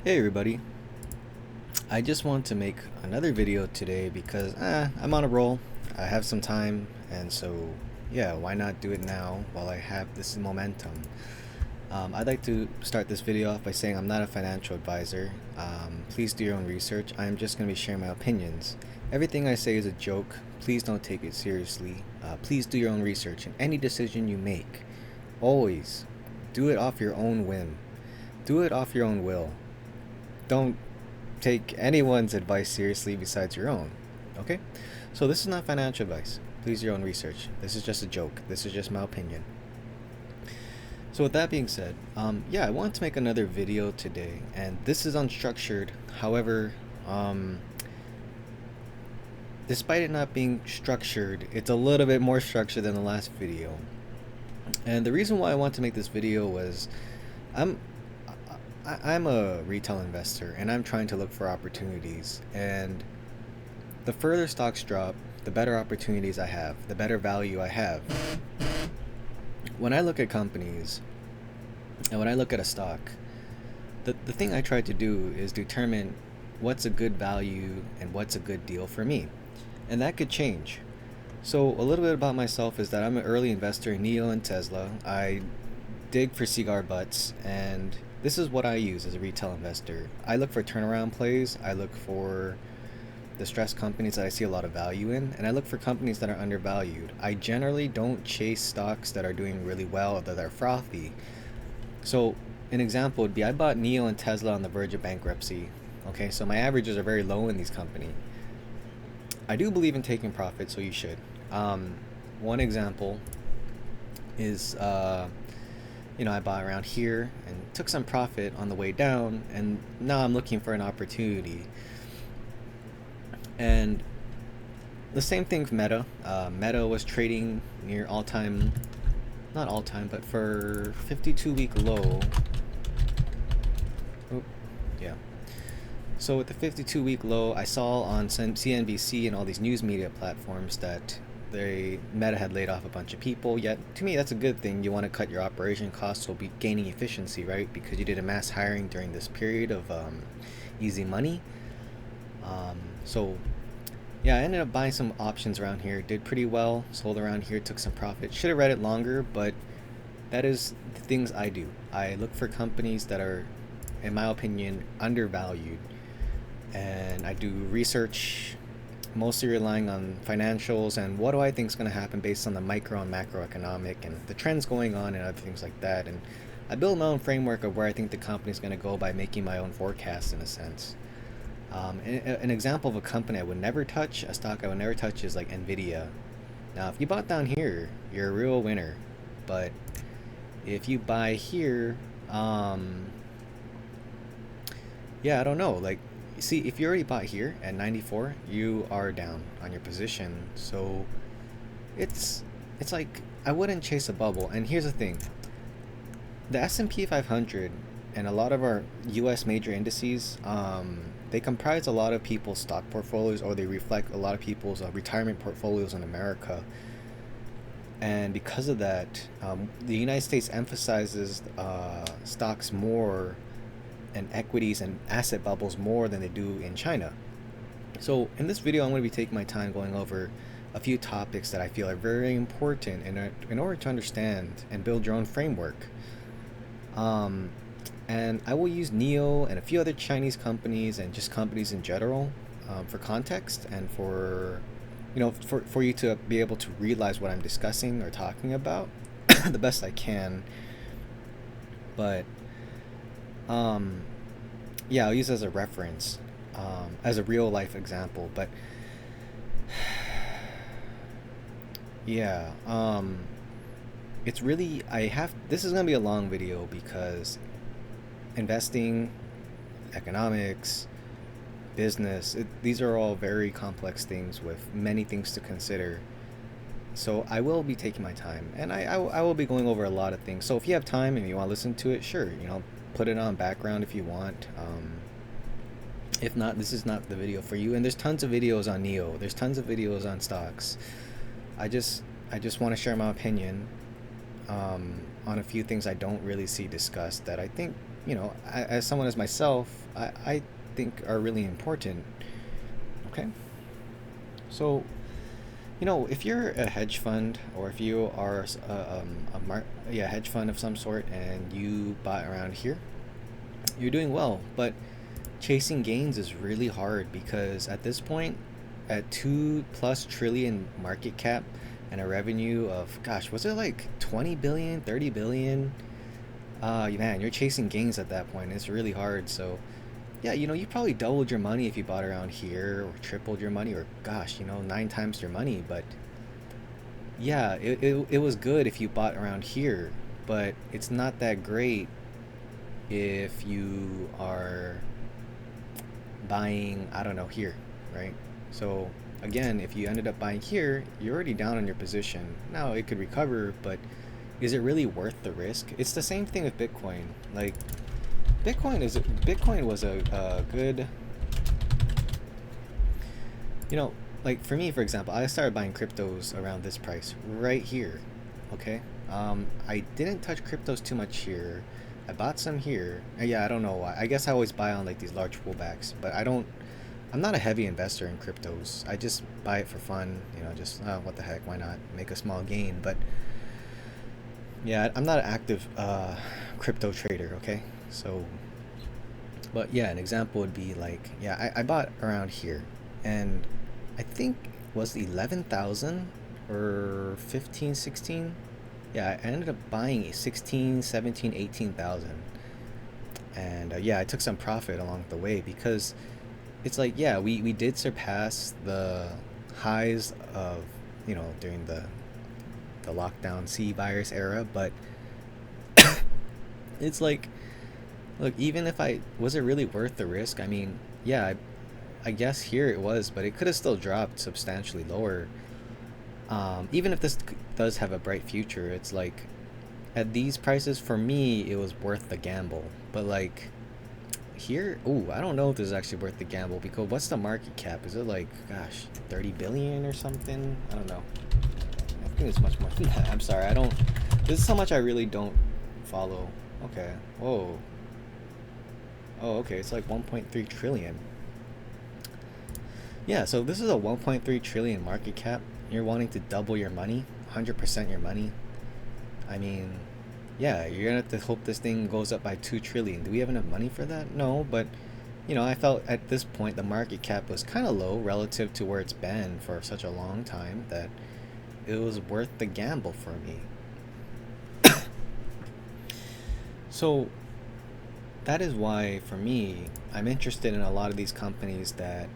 Hey everybody, I just want to make another video today because I'm on a roll. I have some time, and so yeah, why not do it now while I have this momentum? I'd like to start this video off by saying I'm not a financial advisor. Please do your own research. I'm just going to be sharing my opinions. Everything I say is a joke. Please don't take it seriously. Please do your own research, and any decision you make, always do it off your own whim. Do it off your own will. Don't take anyone's advice seriously besides your own. Okay? So this is not financial advice. Please do your own research. This is just a joke. This is just my opinion. So with that being said, yeah, I want to make another video today, and this is unstructured. However, despite it not being structured, it's a little bit more structured than the last video. And the reason why I want to make this video was I'm I'm a retail investor and I'm trying to look for opportunities, and the further stocks drop, the better opportunities I have, the better value I have. When I look at companies and when I look at a stock, the thing I try to do is determine what's a good value and what's a good deal for me. And that could change. So a little bit about myself is that I'm an early investor in NIO and Tesla. I dig for cigar butts, and this is what I use as a retail investor. I look for turnaround plays, I look for distressed companies that I see a lot of value in, and I look for companies that are undervalued. I generally don't chase stocks that are doing really well or that are frothy. So an example would be I bought NIO and Tesla on the verge of bankruptcy. Okay, so my averages are very low in these companies. I do believe in taking profit, so you should. One example is I bought around here and took some profit on the way down, and now I'm looking for an opportunity. And the same thing with Meta. Meta was trading near all-time, not all-time, but for 52-week low. Oh, yeah. So with the 52-week low, I saw on CNBC and all these news media platforms that Meta had laid off a bunch of people. Yet to me, that's a good thing. You want to cut your operation costs, so be gaining efficiency, right? Because you did a mass hiring during this period of easy money. So yeah, I ended up buying some options around here. Did pretty well. Sold around here. Took some profit. Should have read it longer, but that is the things I do. I look for companies that are, in my opinion, undervalued, and I do research, mostly relying on financials and what do I think is going to happen based on the micro and macroeconomic and the trends going on and other things like that. And I build my own framework of where I think the company is going to go by making my own forecasts in a sense. An example of a company I would never touch, a stock I would never touch, is like Nvidia. Now, if you bought down here, you're a real winner. But if you buy here, yeah, I don't know. Like, see, if you already bought here at 94, you are down on your position. So it's like I wouldn't chase a bubble. And here's the thing: the S&P 500 and a lot of our U.S. major indices, they comprise a lot of people's stock portfolios, or they reflect a lot of people's retirement portfolios in America. And because of that, the United States emphasizes stocks more and equities and asset bubbles more than they do in China. So in this video, I'm going to be taking my time going over a few topics that I feel are very important in order to understand and build your own framework. And I will use NIO and a few other Chinese companies and just companies in general for context and for you to be able to realize what I'm discussing or talking about the best I can. But yeah, I'll use it as a reference, as a real life example. But yeah, it's really, this is gonna be a long video because investing, economics, business, these are all very complex things with many things to consider. So I will be taking my time, and I will be going over a lot of things. So if you have time and you want to listen to it, sure, put it on background if you want. If not, this is not the video for you. And there's tons of videos on NIO. There's tons of videos on stocks. I just want to share my opinion on a few things I don't really see discussed that I think as someone as myself, I think are really important. Okay, so if you're a hedge fund, or if you are yeah, hedge fund of some sort, and you bought around here, you're doing well. But chasing gains is really hard, because at this point, at 2+ trillion market cap and a revenue of, gosh, was it like 20 billion, 30 billion? Man, you're chasing gains at that point. It's really hard. So yeah, you probably doubled your money if you bought around here, or tripled your money, or gosh, 9 times your money. But yeah, it was good if you bought around here, but it's not that great if you are buying, I don't know, here, right? So again, if you ended up buying here, you're already down on your position. Now it could recover, but is it really worth the risk? It's the same thing with Bitcoin. Like, Bitcoin was a good, like for me, for example, I started buying cryptos around this price right here. Okay, I didn't touch cryptos too much here. I bought some here. Yeah, I don't know why. I guess I always buy on like these large pullbacks, but I'm not a heavy investor in cryptos. I just buy it for fun, just what the heck, why not make a small gain? But yeah, I'm not an active crypto trader. Okay, so, but yeah, an example would be like, yeah, I bought around here, and I think it was 11,000 or 15, 16. Yeah, I ended up buying a 16, 17, 18,000. And yeah, I took some profit along the way, because it's like, yeah, we did surpass the highs of, during the lockdown C virus era, but it's like, look, even if was it really worth the risk? I mean, yeah, I guess here it was, but it could have still dropped substantially lower. Even if this does have a bright future, it's like, at these prices, for me, it was worth the gamble. But like here, ooh, I don't know if this is actually worth the gamble, because what's the market cap? Is it like, gosh, 30 billion or something? I don't know. I think it's much more than that. I'm sorry, I don't. This is how much I really don't follow. Okay. Whoa. Oh, okay. It's like 1.3 trillion. Yeah, so this is a 1.3 trillion market cap. You're wanting to double your money, 100% your money. I mean, yeah, you're gonna have to hope this thing goes up by 2 trillion. Do we have enough money for that? No, but I felt at this point the market cap was kind of low relative to where it's been for such a long time, that it was worth the gamble for me. So that is why, for me, I'm interested in a lot of these companies that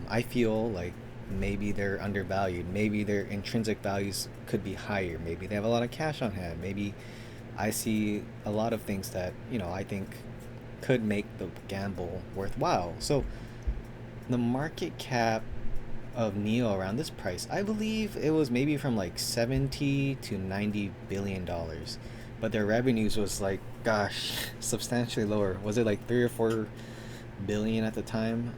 I feel like maybe they're undervalued. Maybe their intrinsic values could be higher. Maybe they have a lot of cash on hand. Maybe I see a lot of things that, I think could make the gamble worthwhile. So the market cap of Neo around this price, I believe it was maybe from like 70 to 90 billion dollars. But their revenues was like, gosh, substantially lower. Was it like 3 or 4 billion at the time?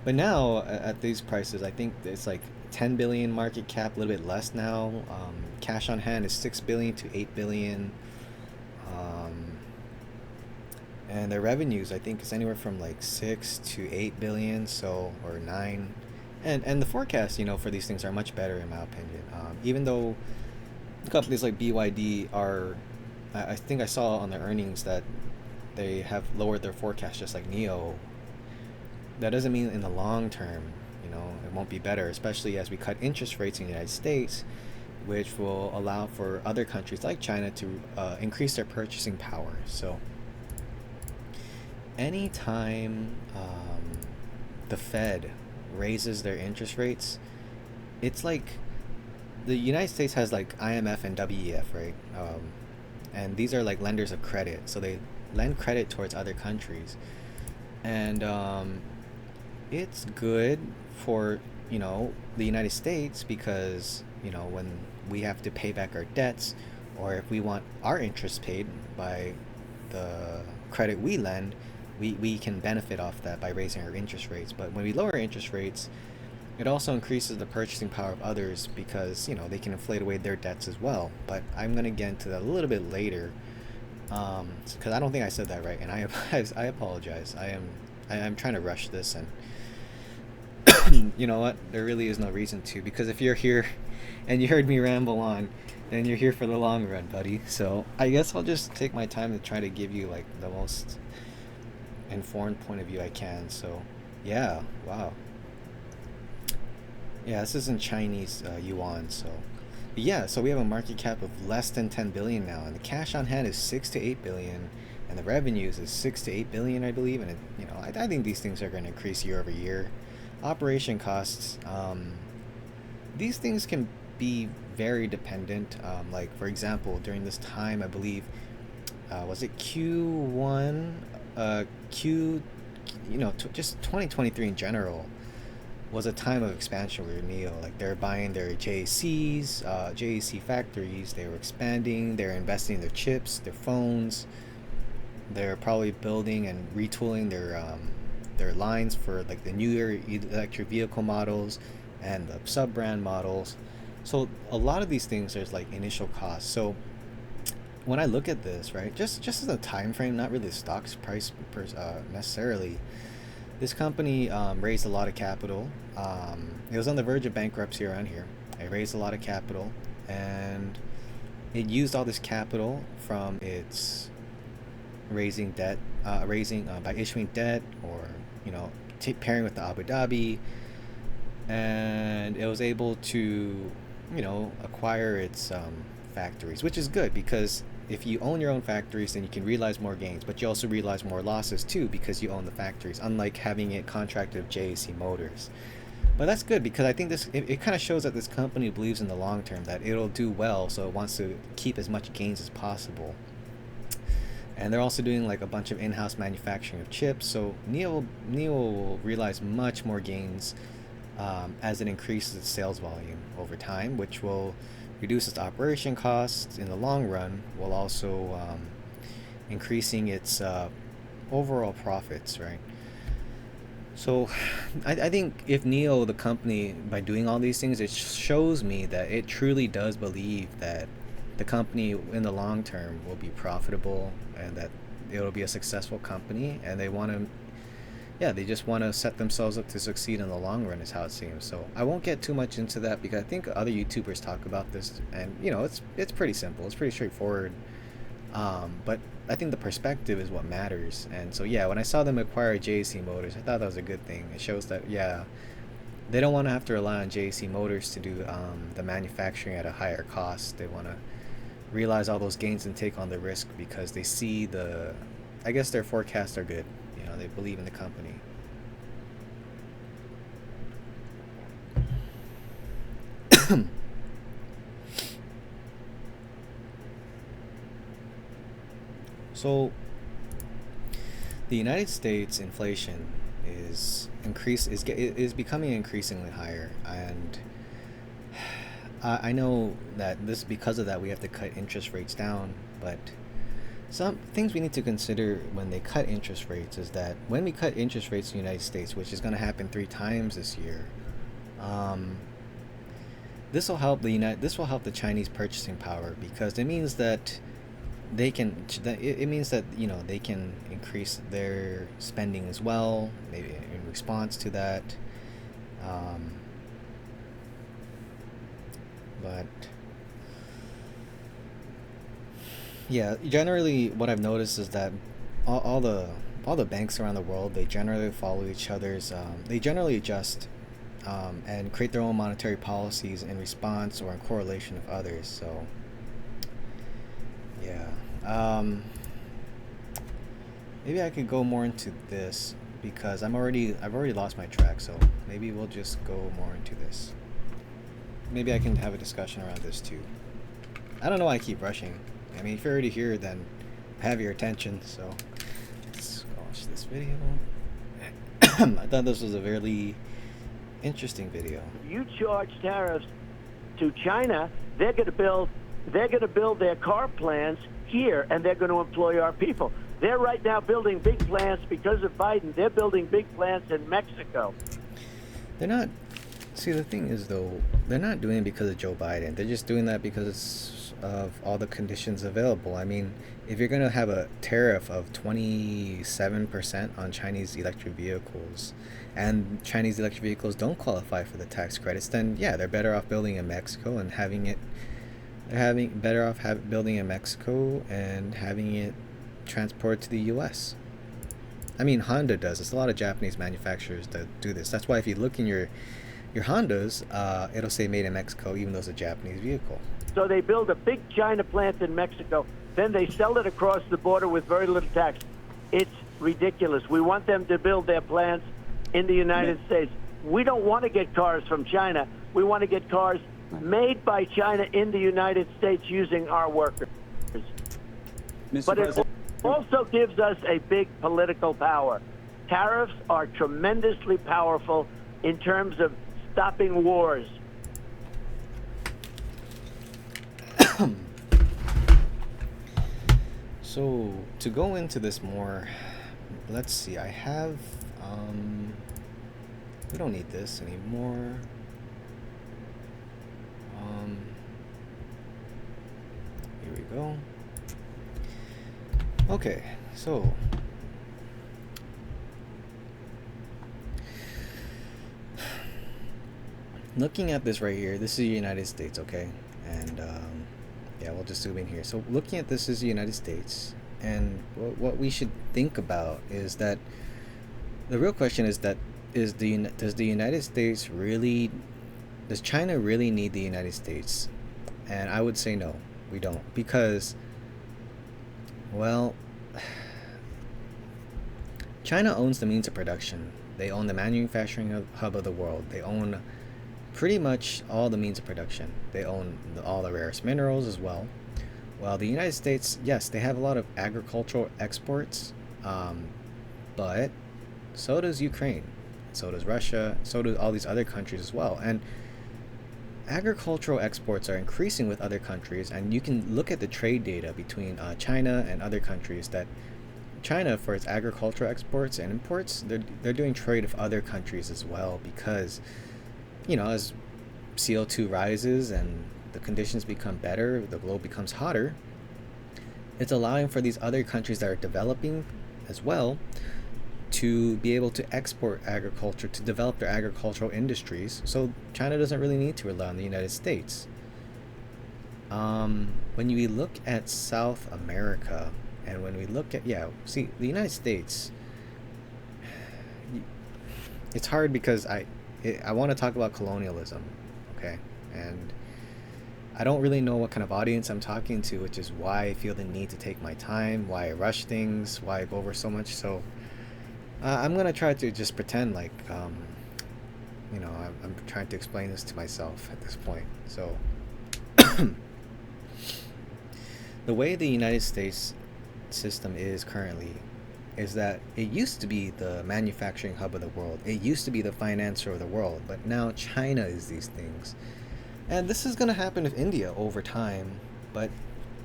But now at these prices, I think it's like 10 billion market cap, a little bit less now. Cash on hand is 6 billion to 8 billion. And their revenues, I think, is anywhere from like 6 to 8 billion, so, or 9. And the forecasts, for these things are much better, in my opinion. Even though companies like BYD are, I think I saw on their earnings that they have lowered their forecast, just like Neo. That doesn't mean in the long term, it won't be better, especially as we cut interest rates in the United States, which will allow for other countries like China to increase their purchasing power. So anytime the Fed raises their interest rates, it's like the United States has like IMF and WEF, right? And these are like lenders of credit, so they lend credit towards other countries. And it's good for the United States, because when we have to pay back our debts, or if we want our interest paid by the credit we lend, we can benefit off that by raising our interest rates. But when we lower interest rates, it also increases the purchasing power of others, because they can inflate away their debts as well. But I'm going to get into that a little bit later. Because I don't think I said that right, and I apologize. I'm trying to rush this, and you know what? There really is no reason to, because if you're here and you heard me ramble on, then you're here for the long run, buddy. So I guess I'll just take my time to try to give you like the most informed point of view I can. So yeah, wow. Yeah, this is in Chinese yuan. So yeah, so we have a market cap of less than 10 billion now, and the cash on hand is 6 to 8 billion, and the revenues is 6 to 8 billion, I believe. And I think these things are going to increase year over year. Operation costs, these things can be very dependent. Like for example, during this time, I believe, was it Q1, Q, just 2023 in general was a time of expansion with Neo. Like they're buying their JACs, JAC factories. They were expanding. They're investing in their chips, their phones. They're probably building and retooling their lines for like the newer electric vehicle models and the sub-brand models. So a lot of these things, there's like initial costs. So when I look at this, right, just as a time frame, not really the stock's price necessarily, this company raised a lot of capital. It was on the verge of bankruptcy around here. It raised a lot of capital, and it used all this capital from its raising debt, by issuing debt, or pairing with the Abu Dhabi, and it was able to acquire its factories, which is good, because if you own your own factories, then you can realize more gains, but you also realize more losses too, because you own the factories, unlike having it contracted with JAC Motors. But that's good, because I think it kind of shows that this company believes in the long term, that it'll do well, so it wants to keep as much gains as possible. And they're also doing like a bunch of in-house manufacturing of chips, so Neo will realize much more gains as it increases its sales volume over time, which will reduce its operation costs in the long run, while also increasing its overall profits, right? So I think if Neo, the company, by doing all these things, it shows me that it truly does believe that the company in the long term will be profitable, and that it'll be a successful company, and they just want to set themselves up to succeed in the long run, is how it seems. So I won't get too much into that, because I think other YouTubers talk about this, and it's pretty simple, it's pretty straightforward. But I think the perspective is what matters. And so yeah, when I saw them acquire JAC Motors, I thought that was a good thing. It shows that they don't want to have to rely on JAC Motors to do the manufacturing at a higher cost. They want to realize all those gains and take on the risk, because they see I guess their forecasts are good. They believe in the company. So the United States inflation is becoming increasingly higher, and I know that because of that we have to cut interest rates down. But some things we need to consider when they cut interest rates is that when we cut interest rates in the United States, which is going to happen 3 times this year, this will help the Chinese purchasing power, because it means that they can increase their spending as well, maybe in response to that. But yeah, generally what I've noticed is that all the banks around the world, they generally follow each other's, they generally adjust and create their own monetary policies in response or in correlation of others. So yeah, maybe I could go more into this, because I've already lost my track. So maybe we'll just go more into this. Maybe I can have a discussion around this too. I don't know why I keep rushing. I mean, if you're already here, then have your attention. So let's watch this video. I thought this was a very interesting video. You charge tariffs to China, they're going to build their car plants here, and they're going to employ our people. They're right now building big plants because of Biden. They're building big plants in Mexico. They're not. See, the thing is, though, they're not doing it because of Joe Biden. They're just doing that because of all the conditions available. I mean, if you're going to have a tariff of 27% on Chinese electric vehicles, and Chinese electric vehicles don't qualify for the tax credits, then yeah, they're better off building in Mexico and having it. They're having better off building in Mexico and having it transported to the U.S. I mean, Honda does. There's a lot of Japanese manufacturers that do this. That's why if you look in your Hondas, it'll say made in Mexico, even though it's a Japanese vehicle. So they build a big China plant in Mexico, then they sell it across the border with very little tax. It's ridiculous. We want them to build their plants in the United States. We don't want to get cars from China. We want to get cars made by China in the United States using our workers. But it also gives us a big political power. Tariffs are tremendously powerful in terms of stopping wars. So to go into this more, let's see. I have we don't need this anymore. Here we go. Okay, so looking at this right here, this is the United States, okay? And yeah, we'll just zoom in here. So looking at this is the United States, and what we should think about is that the real question is that does the United States really, does China really need the United States? And I would say no, we don't, because, well, China owns the means of production. They own the manufacturing hub of the world. They own pretty much all the means of production. They own all the rarest minerals as well. While the United States, yes, they have a lot of agricultural exports, but so does Ukraine, so does Russia, so do all these other countries as well. And agricultural exports are increasing with other countries, and you can look at the trade data between China and other countries. That China, for its agricultural exports and imports, they're doing trade with other countries as well, because, you know, as CO2 rises and the conditions become better, the globe becomes hotter, it's allowing for these other countries that are developing as well to be able to export agriculture, to develop their agricultural industries. So China doesn't really need to rely on the United States. When you look at South America, and when we look at, yeah, see, the United States, it's hard because I want to talk about colonialism, okay? And I don't really know what kind of audience I'm talking to, which is why I feel the need to take my time, why I rush things, why I go over so much. So I'm going to try to just pretend like, you know, I'm trying to explain this to myself at this point. So the way the United States system is currently is that it used to be the manufacturing hub of the world. It used to be the financer of the world, but now China is these things. And this is going to happen with India over time, but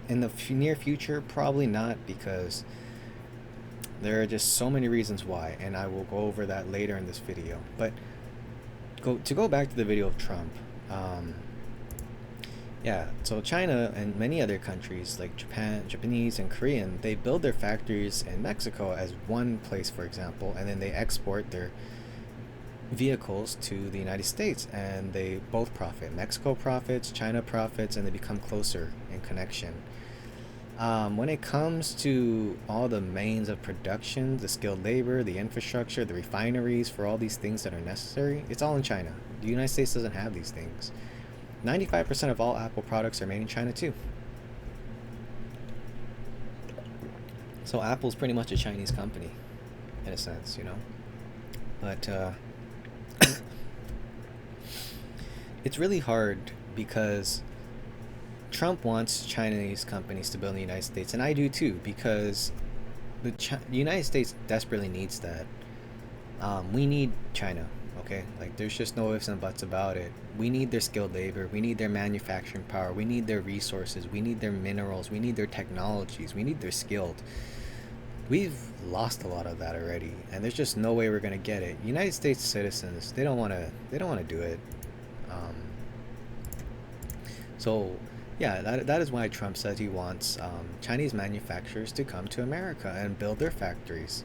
in the near future, probably not, because there are just so many reasons why, and I will go over that later in this video. But to go back to the video of Trump, yeah, so China and many other countries like Japan, Japanese, and Korean, they build their factories in Mexico as one place, for example, and then they export their vehicles to the United States, and they both profit. Mexico profits, China profits, and they become closer in connection. When it comes to all the means of production, the skilled labor, the infrastructure, the refineries for all these things that are necessary, it's all in China. The United States doesn't have these things. 95% of all Apple products are made in China too. So Apple's pretty much a Chinese company, in a sense, you know. But it's really hard because Trump wants Chinese companies to build in the United States, and I do too, because the United States desperately needs that. We need China, okay? Like, there's just no ifs and buts about it. We need their skilled labor. We need their manufacturing power. We need their resources. We need their minerals. We need their technologies. We need their skilled. We've lost a lot of that already, and there's just no way we're gonna get it. United States citizens, they don't want to do it. So Yeah, that is why Trump says he wants Chinese manufacturers to come to America and build their factories.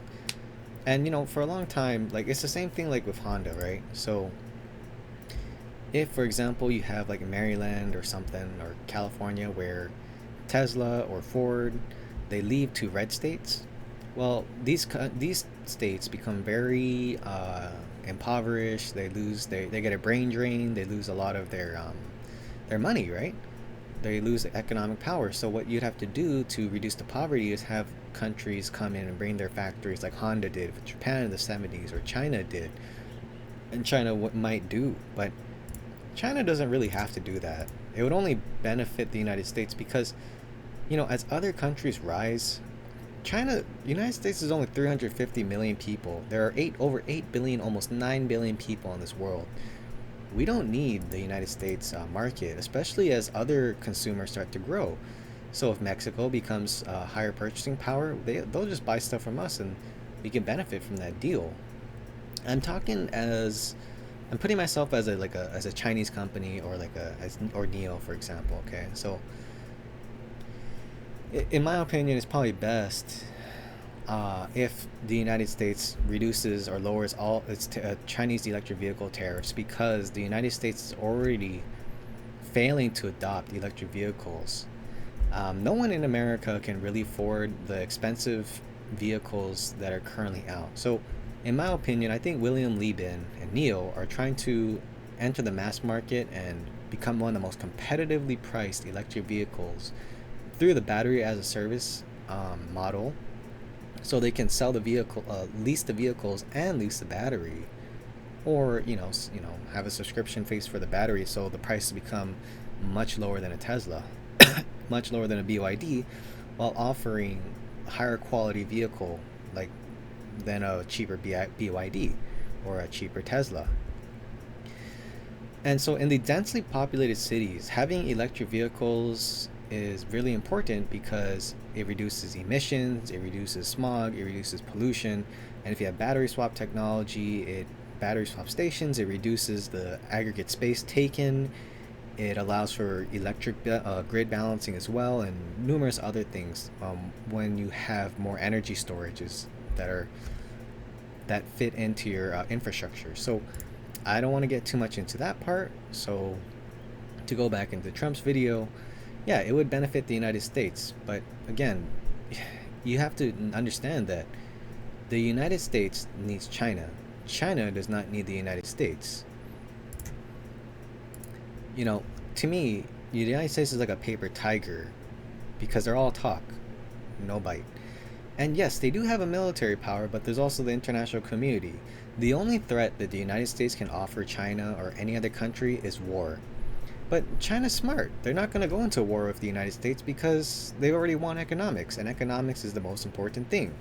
And for a long time, like it's the same thing like with Honda, right? So if, for example, you have like Maryland or something or California where Tesla or Ford they leave to red states, well, these states become very impoverished. They get a brain drain. They lose a lot of their money, right? They lose economic power. So what you'd have to do to reduce the poverty is have countries come in and bring their factories, like Honda did with Japan in the 70s, or China did, and China might do. But China doesn't really have to do that. It would only benefit the United States because, as other countries rise, United States is only 350 million people. There are over 8 billion, almost 9 billion people in this world. We don't need the United States market, especially as other consumers start to grow. So if Mexico becomes higher purchasing power, they'll just buy stuff from us and we can benefit from that deal. I'm talking as I'm putting myself as a Chinese company or or Neo, for example. Okay, so in my opinion, it's probably best if the United States reduces or lowers all its Chinese electric vehicle tariffs, because the United States is already failing to adopt electric vehicles. No one in America can really afford the expensive vehicles that are currently out. So, in my opinion, I think William Liebin and Neo are trying to enter the mass market and become one of the most competitively priced electric vehicles through the battery as a service model, so they can sell the vehicle, lease the vehicles, and lease the battery, or have a subscription fees for the battery, so the price become much lower than a Tesla, much lower than a BYD, while offering a higher quality vehicle like than a cheaper BYD or a cheaper Tesla. And so in the densely populated cities, having electric vehicles is really important because it reduces emissions, it reduces smog, it reduces pollution, and if you have battery swap technology, battery swap stations, it reduces the aggregate space taken, it allows for electric grid balancing as well, and numerous other things when you have more energy storages that fit into your infrastructure. So I don't want to get too much into that part. So to go back into Trump's video, yeah, it would benefit the United States. But again, you have to understand that the United States needs China. China does not need the United States. To me, the United States is like a paper tiger because they're all talk, no bite. And yes, they do have a military power, but there's also the international community. The only threat that the United States can offer China or any other country is war. But China's smart. They're not going to go into war with the United States because they already won economics, and economics is the most important thing.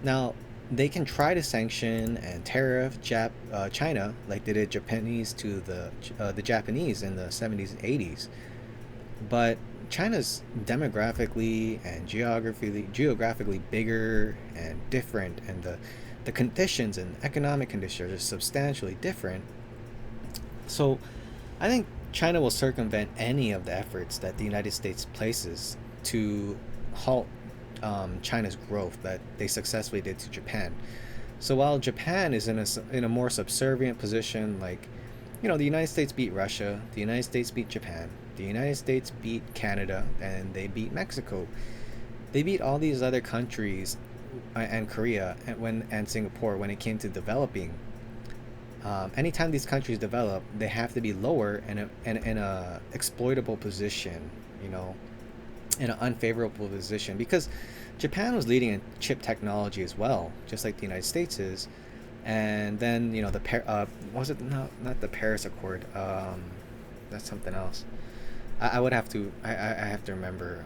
Now, they can try to sanction and tariff China like they did Japanese to the Japanese in the 70s and 80s. But China's demographically and geographically bigger and different, and the conditions and economic conditions are substantially different. So I think China will circumvent any of the efforts that the United States places to halt China's growth that they successfully did to Japan. So while Japan is in a more subservient position, like the United States beat Russia, the United States beat Japan, the United States beat Canada, and they beat Mexico. They beat all these other countries and Korea and Singapore when it came to developing. Anytime these countries develop, they have to be lower in a exploitable position, in an unfavorable position, because Japan was leading in chip technology as well, just like the United States is. And then was it not the Paris Accord? That's something else. I would have to I have to remember.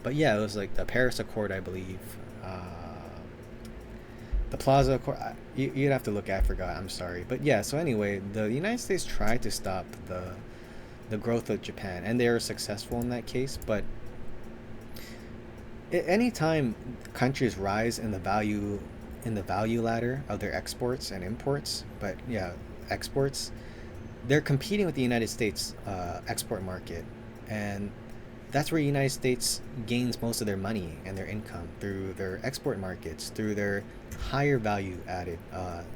But yeah, it was like the Paris Accord, I believe. The Plaza Accord. You'd have to look. I forgot. I'm sorry. But yeah. So anyway, the United States tried to stop the growth of Japan, and they were successful in that case. But anytime countries rise in the value ladder of their exports and imports, but yeah, exports, they're competing with the United States export market, and that's where the United States gains most of their money and their income, through their export markets, through their higher value added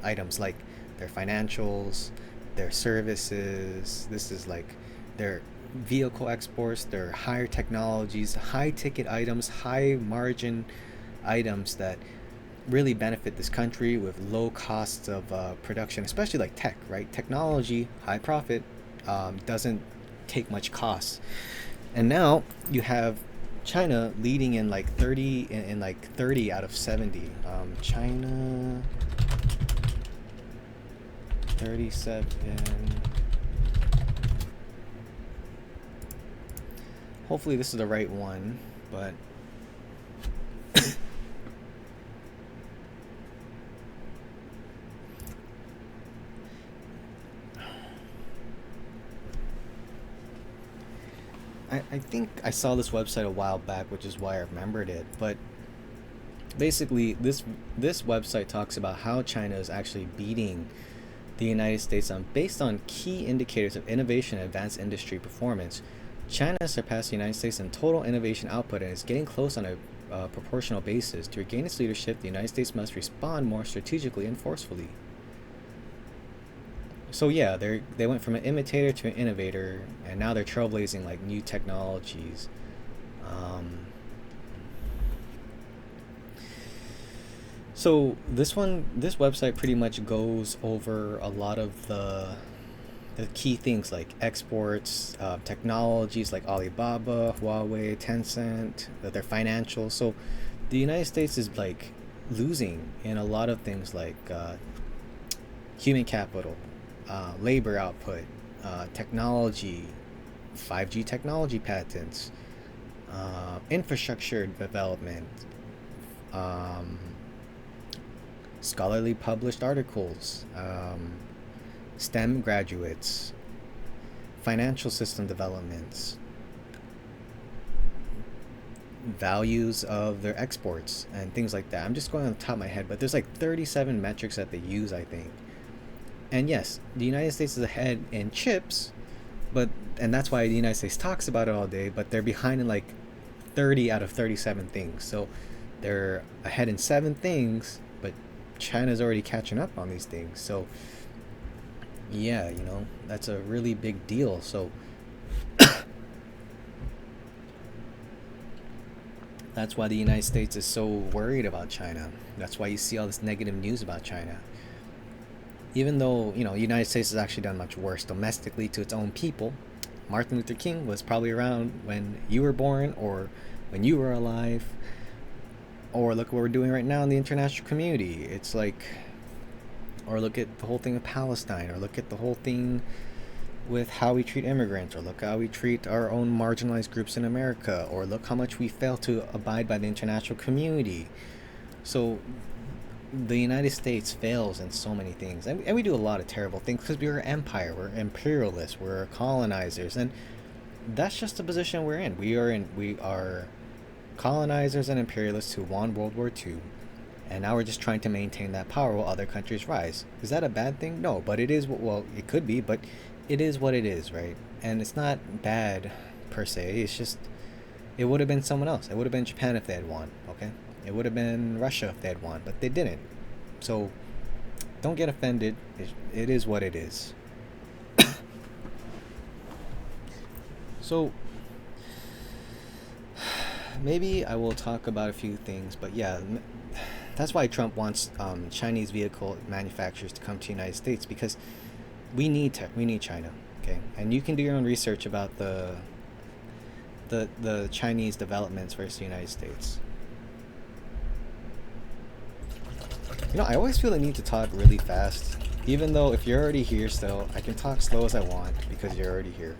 items like their financials, their services. This is like their vehicle exports, their higher technologies, high ticket items, high margin items that really benefit this country with low costs of production, especially like tech, right? Technology, high profit, doesn't take much cost. And now you have China leading in like 30 in like 30 out of 70. China 37. Hopefully this is the right one, but I think I saw this website a while back, which is why I remembered it. But basically, this website talks about how China is actually beating the United States on based on key indicators of innovation and advanced industry performance. China has surpassed the United States in total innovation output and is getting close on a proportional basis. To regain its leadership, the United States must respond more strategically and forcefully. So yeah, they went from an imitator to an innovator, and now they're trailblazing like new technologies. Um, so this website pretty much goes over a lot of the key things like exports, technologies like Alibaba, Huawei, Tencent, their financials. So the United States is like losing in a lot of things like human capital, labor output, technology, 5G technology patents, infrastructure development, um, scholarly published articles, STEM graduates, financial system developments, values of their exports, and things like that. I'm just going on the top of my head, but there's like 37 metrics that they use, I think. And yes, the United States is ahead in chips, and that's why the United States talks about it all day, but they're behind in like 30 out of 37 things. So they're ahead in 7 things, but China's already catching up on these things. So yeah, that's a really big deal. So that's why the United States is so worried about China. That's why you see all this negative news about China. Even though, the United States has actually done much worse domestically to its own people. Martin Luther King was probably around when you were born or when you were alive. Or look what we're doing right now in the international community. It's like, or look at the whole thing of Palestine, or look at the whole thing with how we treat immigrants, or look how we treat our own marginalized groups in America, or look how much we fail to abide by the international community. So the United States fails in so many things, and we do a lot of terrible things because we're an empire, we're imperialists, we're colonizers, and that's just the position we're in. We are colonizers and imperialists who won World War II, and now we're just trying to maintain that power while other countries rise. Is that a bad thing? No, but it is. Well, it could be, but it is what it is, right? And it's not bad per se. It's just, it would have been someone else. It would have been Japan if they had won. Okay, it would have been Russia if they had won, but they didn't. So don't get offended. It is what it is. So maybe I will talk about a few things, but yeah, that's why Trump wants Chinese vehicle manufacturers to come to the United States, because we need China, okay? And you can do your own research about the Chinese developments versus the United States. I always feel the need to talk really fast, even though if you're already here still, I can talk slow as I want because you're already here.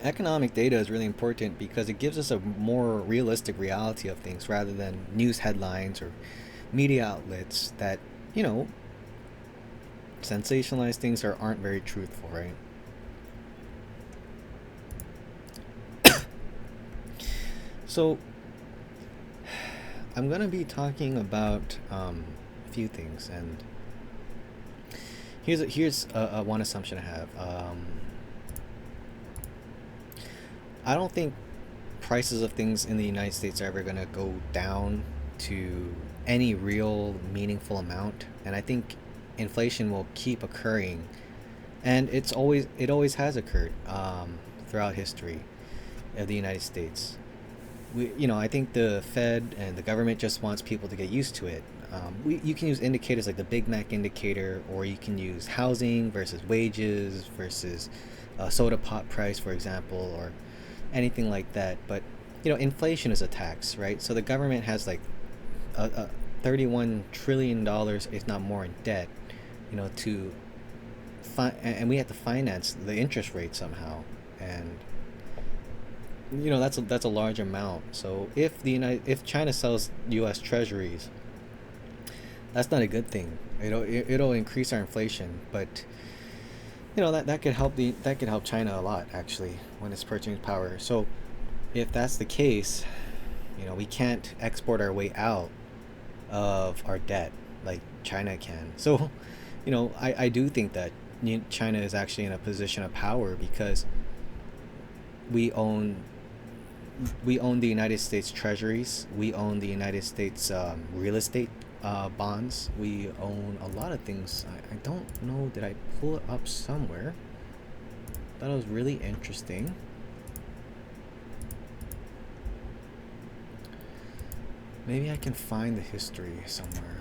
Economic data is really important because it gives us a more realistic reality of things rather than news headlines or media outlets that, sensationalize things or aren't very truthful, right? So I'm going to be talking about a few things, and here's one assumption I have. I don't think prices of things in the United States are ever gonna go down to any real meaningful amount, and I think inflation will keep occurring, and it always has occurred throughout history of the United States. I think the Fed and the government just wants people to get used to it. You can use indicators like the Big Mac indicator, or you can use housing versus wages versus soda pop price, for example, or anything like that. But inflation is a tax, right? So the government has like a $31 trillion, if not more, in debt. To and we have to finance the interest rate somehow, and that's a large amount. So if China sells U.S. Treasuries, that's not a good thing. It'll increase our inflation, but that could help China a lot, actually, when it's purchasing power. So if that's the case, we can't export our way out of our debt like China can. So I do think that China is actually in a position of power because we own the United States treasuries. We own the United States real estate bonds. We own a lot of things. I don't know. Did I pull it up somewhere? Thought it was really interesting. Maybe I can find the history somewhere.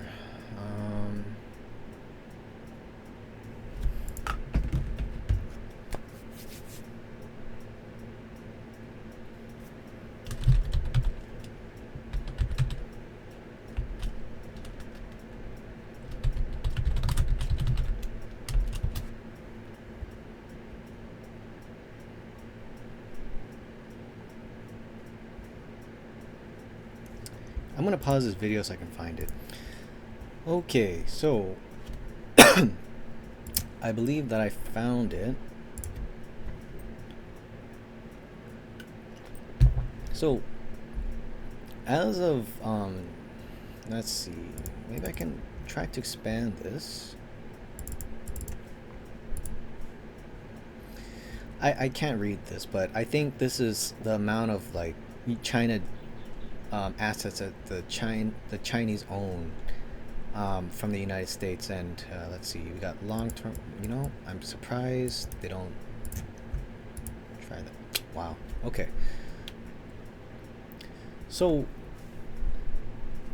I'm gonna pause this video so I can find it. Okay, so I believe that I found it. So as of let's see, maybe I can try to expand this. I can't read this, but I think this is the amount of like China assets that the Chinese own from the United States. And let's see, we got long term. I'm surprised they don't try that. Wow. Okay. So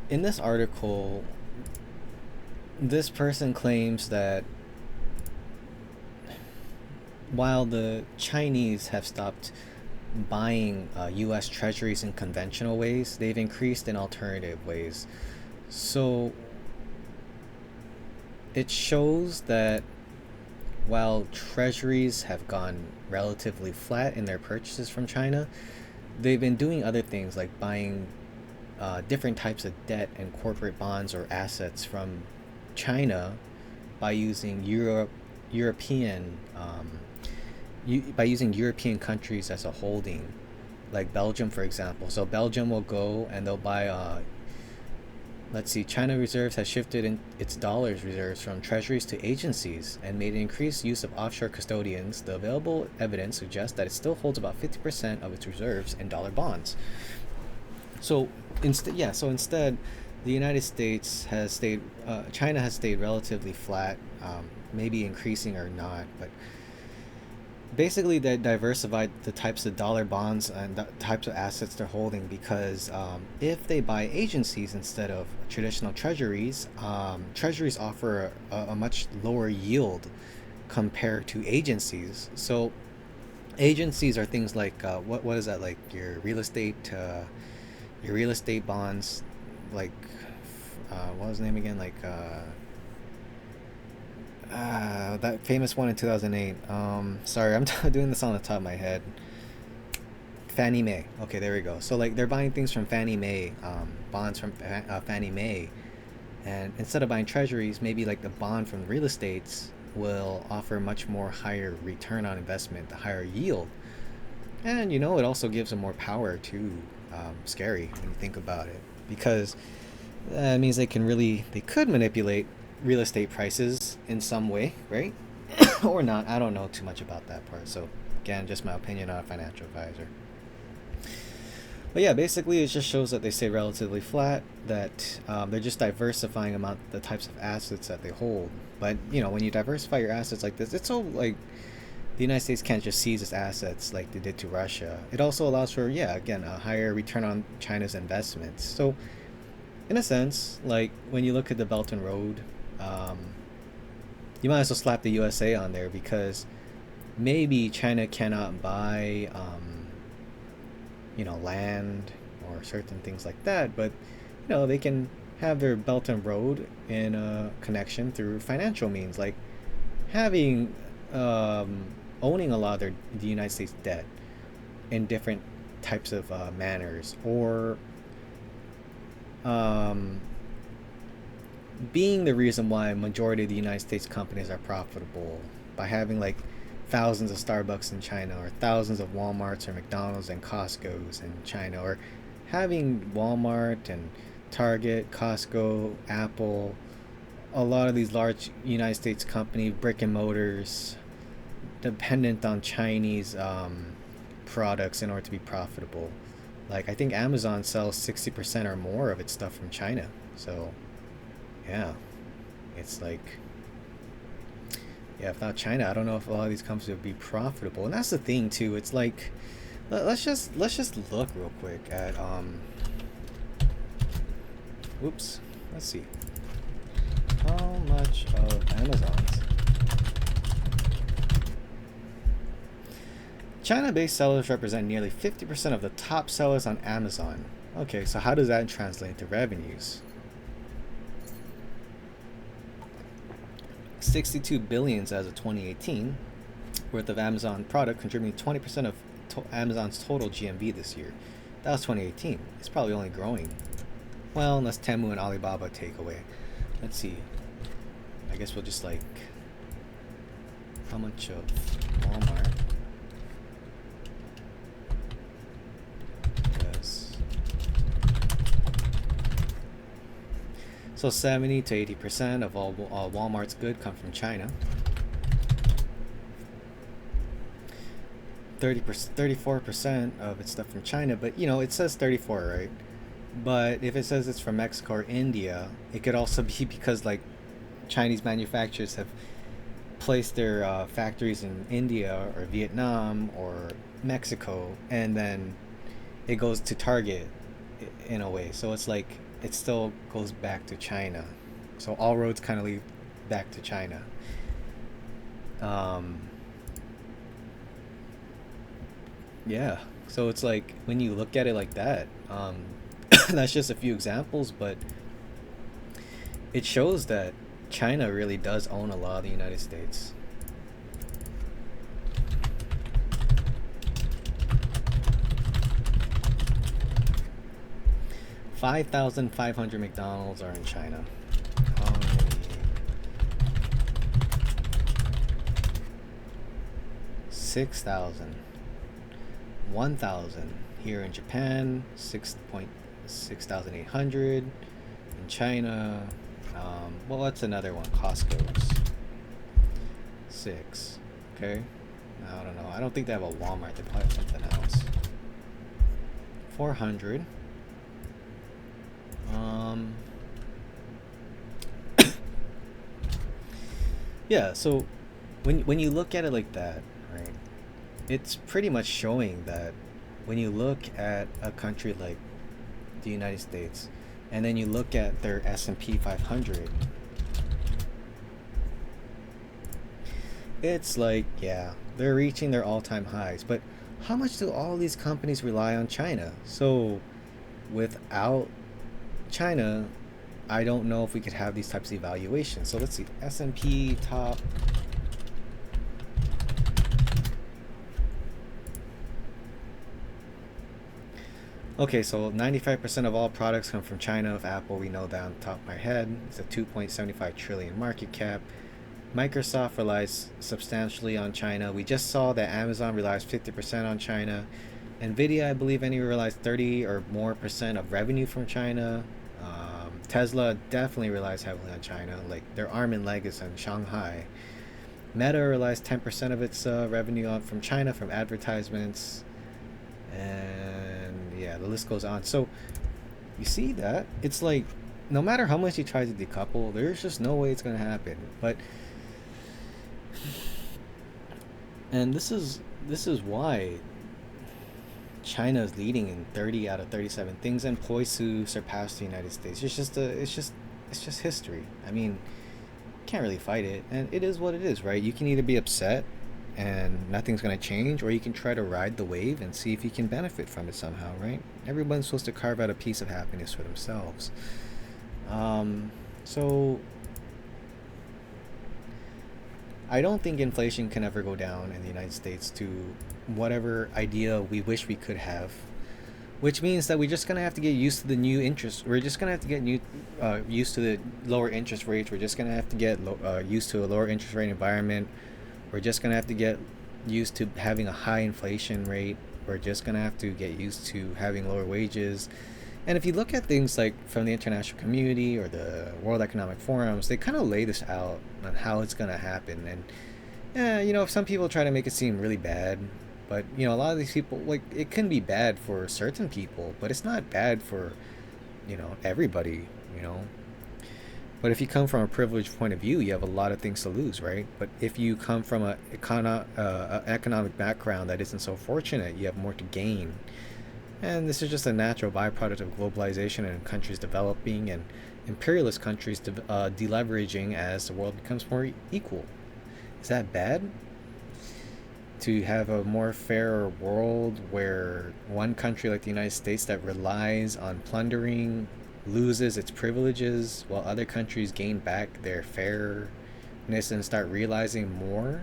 in this article, this person claims that while the Chinese have stopped buying U.S. treasuries in conventional ways, they've increased in alternative ways. So it shows that while treasuries have gone relatively flat in their purchases from China, they've been doing other things like buying different types of debt and corporate bonds or assets from China by using European countries as a holding, like Belgium, for example. So Belgium will go and they'll buy let's see, China reserves has shifted in its dollars reserves from treasuries to agencies and made an increased use of offshore custodians. The available evidence suggests that it still holds about 50% of its reserves in dollar bonds. So instead, the United States has stayed, China has stayed relatively flat, maybe increasing or not, but basically they diversified the types of dollar bonds and the types of assets they're holding, because if they buy agencies instead of traditional treasuries, treasuries offer a much lower yield compared to agencies. So agencies are things like what is that, like your real estate bonds, like what was the name again, like that famous one in 2008. Sorry, I'm doing this on the top of my head. Fannie Mae. Okay, there we go. So like they're buying things from Fannie Mae, bonds from Fannie Mae, and instead of buying treasuries, maybe like the bond from real estates will offer much more higher return on investment, the higher yield, and it also gives them more power too. Scary when you think about it, because that means they could manipulate real estate prices in some way, right? Or not. I don't know too much about that part. So again, just my opinion on a financial advisor. But yeah, basically it just shows that they stay relatively flat, that they're just diversifying amount the types of assets that they hold. But you know, when you diversify your assets like this, it's so like the United States can't just seize its assets like they did to Russia. It also allows for, yeah, again, a higher return on China's investments. So in a sense, like when you look at the Belt and Road, um, you might as well slap the USA on there, because maybe China cannot buy land or certain things like that, but they can have their Belt and Road in a connection through financial means, like having owning a lot of the United States debt in different types of manners, or um, being the reason why a majority of the United States companies are profitable by having like thousands of Starbucks in China, or thousands of Walmarts or McDonald's and Costco's in China, or having Walmart and Target, Costco, Apple, a lot of these large United States companies, brick and mortars, dependent on Chinese products in order to be profitable. Like I think Amazon sells 60% or more of its stuff from China. So yeah, it's like, yeah, if not China, I don't know if a lot of these companies would be profitable. And that's the thing too. It's like, let's just look real quick at Oops. Let's see. How much of Amazon's China-based sellers represent nearly 50% of the top sellers on Amazon. Okay, so how does that translate into revenues? 62 billions as of 2018 worth of Amazon product, contributing 20% of Amazon's total GMV this year. That was 2018. It's probably only growing. Well, unless Temu and Alibaba take away. Let's see. I guess we'll just like, how much of Walmart? Yes. So 70 to 80% of all Walmart's goods come from China. 34% of its stuff from China, but it says 34, right? But if it says it's from Mexico or India, it could also be because like Chinese manufacturers have placed their factories in India or Vietnam or Mexico, and then it goes to Target in a way. So it's like it still goes back to China. So all roads kind of lead back to China. Yeah. So it's like when you look at it like that, that's just a few examples, but it shows that China really does own a lot of the United States. $5,500 McDonald's are in China. How many? 6,000. 1,000 here in Japan. 6,800 in China. Well, that's another one. Costco's 6. Okay. I don't know. I don't think they have a Walmart. They probably have something else. 400. Yeah. So when you look at it like that, right? It's pretty much showing that when you look at a country like the United States, and then you look at their S&P 500, it's like, yeah, they're reaching their all-time highs. But how much do all these companies rely on China? So without China, I don't know if we could have these types of evaluations. So let's see, S&P top. Okay, so 95% of all products come from China. Of Apple, we know that on the top of my head. It's a 2.75 trillion market cap. Microsoft relies substantially on China. We just saw that Amazon relies 50% on China. Nvidia, I believe, relies 30 or more % of revenue from China. Tesla definitely relies heavily on China. Like their arm and leg is in Shanghai. Meta relies 10% of its revenue on from China from advertisements, and yeah, the list goes on. So you see that it's like no matter how much you try to decouple, there's just no way it's gonna happen. But and this is why China is leading in 30 out of 37 things and poised to surpass the United States. It's just history. I mean, can't really fight it, and it is what it is, right? You can either be upset and nothing's going to change, or you can try to ride the wave and see if you can benefit from it somehow, right? Everyone's supposed to carve out a piece of happiness for themselves. So I don't think inflation can ever go down in the United States to whatever idea we wish we could have, which means that we're just gonna have to get used to the new interest. We're just gonna have to get used to the lower interest rates. We're just gonna have to get used to a lower interest rate environment. We're just gonna have to get used to having a high inflation rate. We're just gonna have to get used to having lower wages. And if you look at things like from the international community or the World Economic Forums, they kind of lay this out on how it's gonna happen. And some people try to make it seem really bad, but a lot of these people, like, it can be bad for certain people, but it's not bad for everybody. But if you come from a privileged point of view, you have a lot of things to lose, right? But if you come from a economic background that isn't so fortunate, you have more to gain. And this is just a natural byproduct of globalization and countries developing and imperialist countries deleveraging as the world becomes more equal. Is that bad? To have a more fairer world where one country like the United States that relies on plundering loses its privileges while other countries gain back their fairness and start realizing more?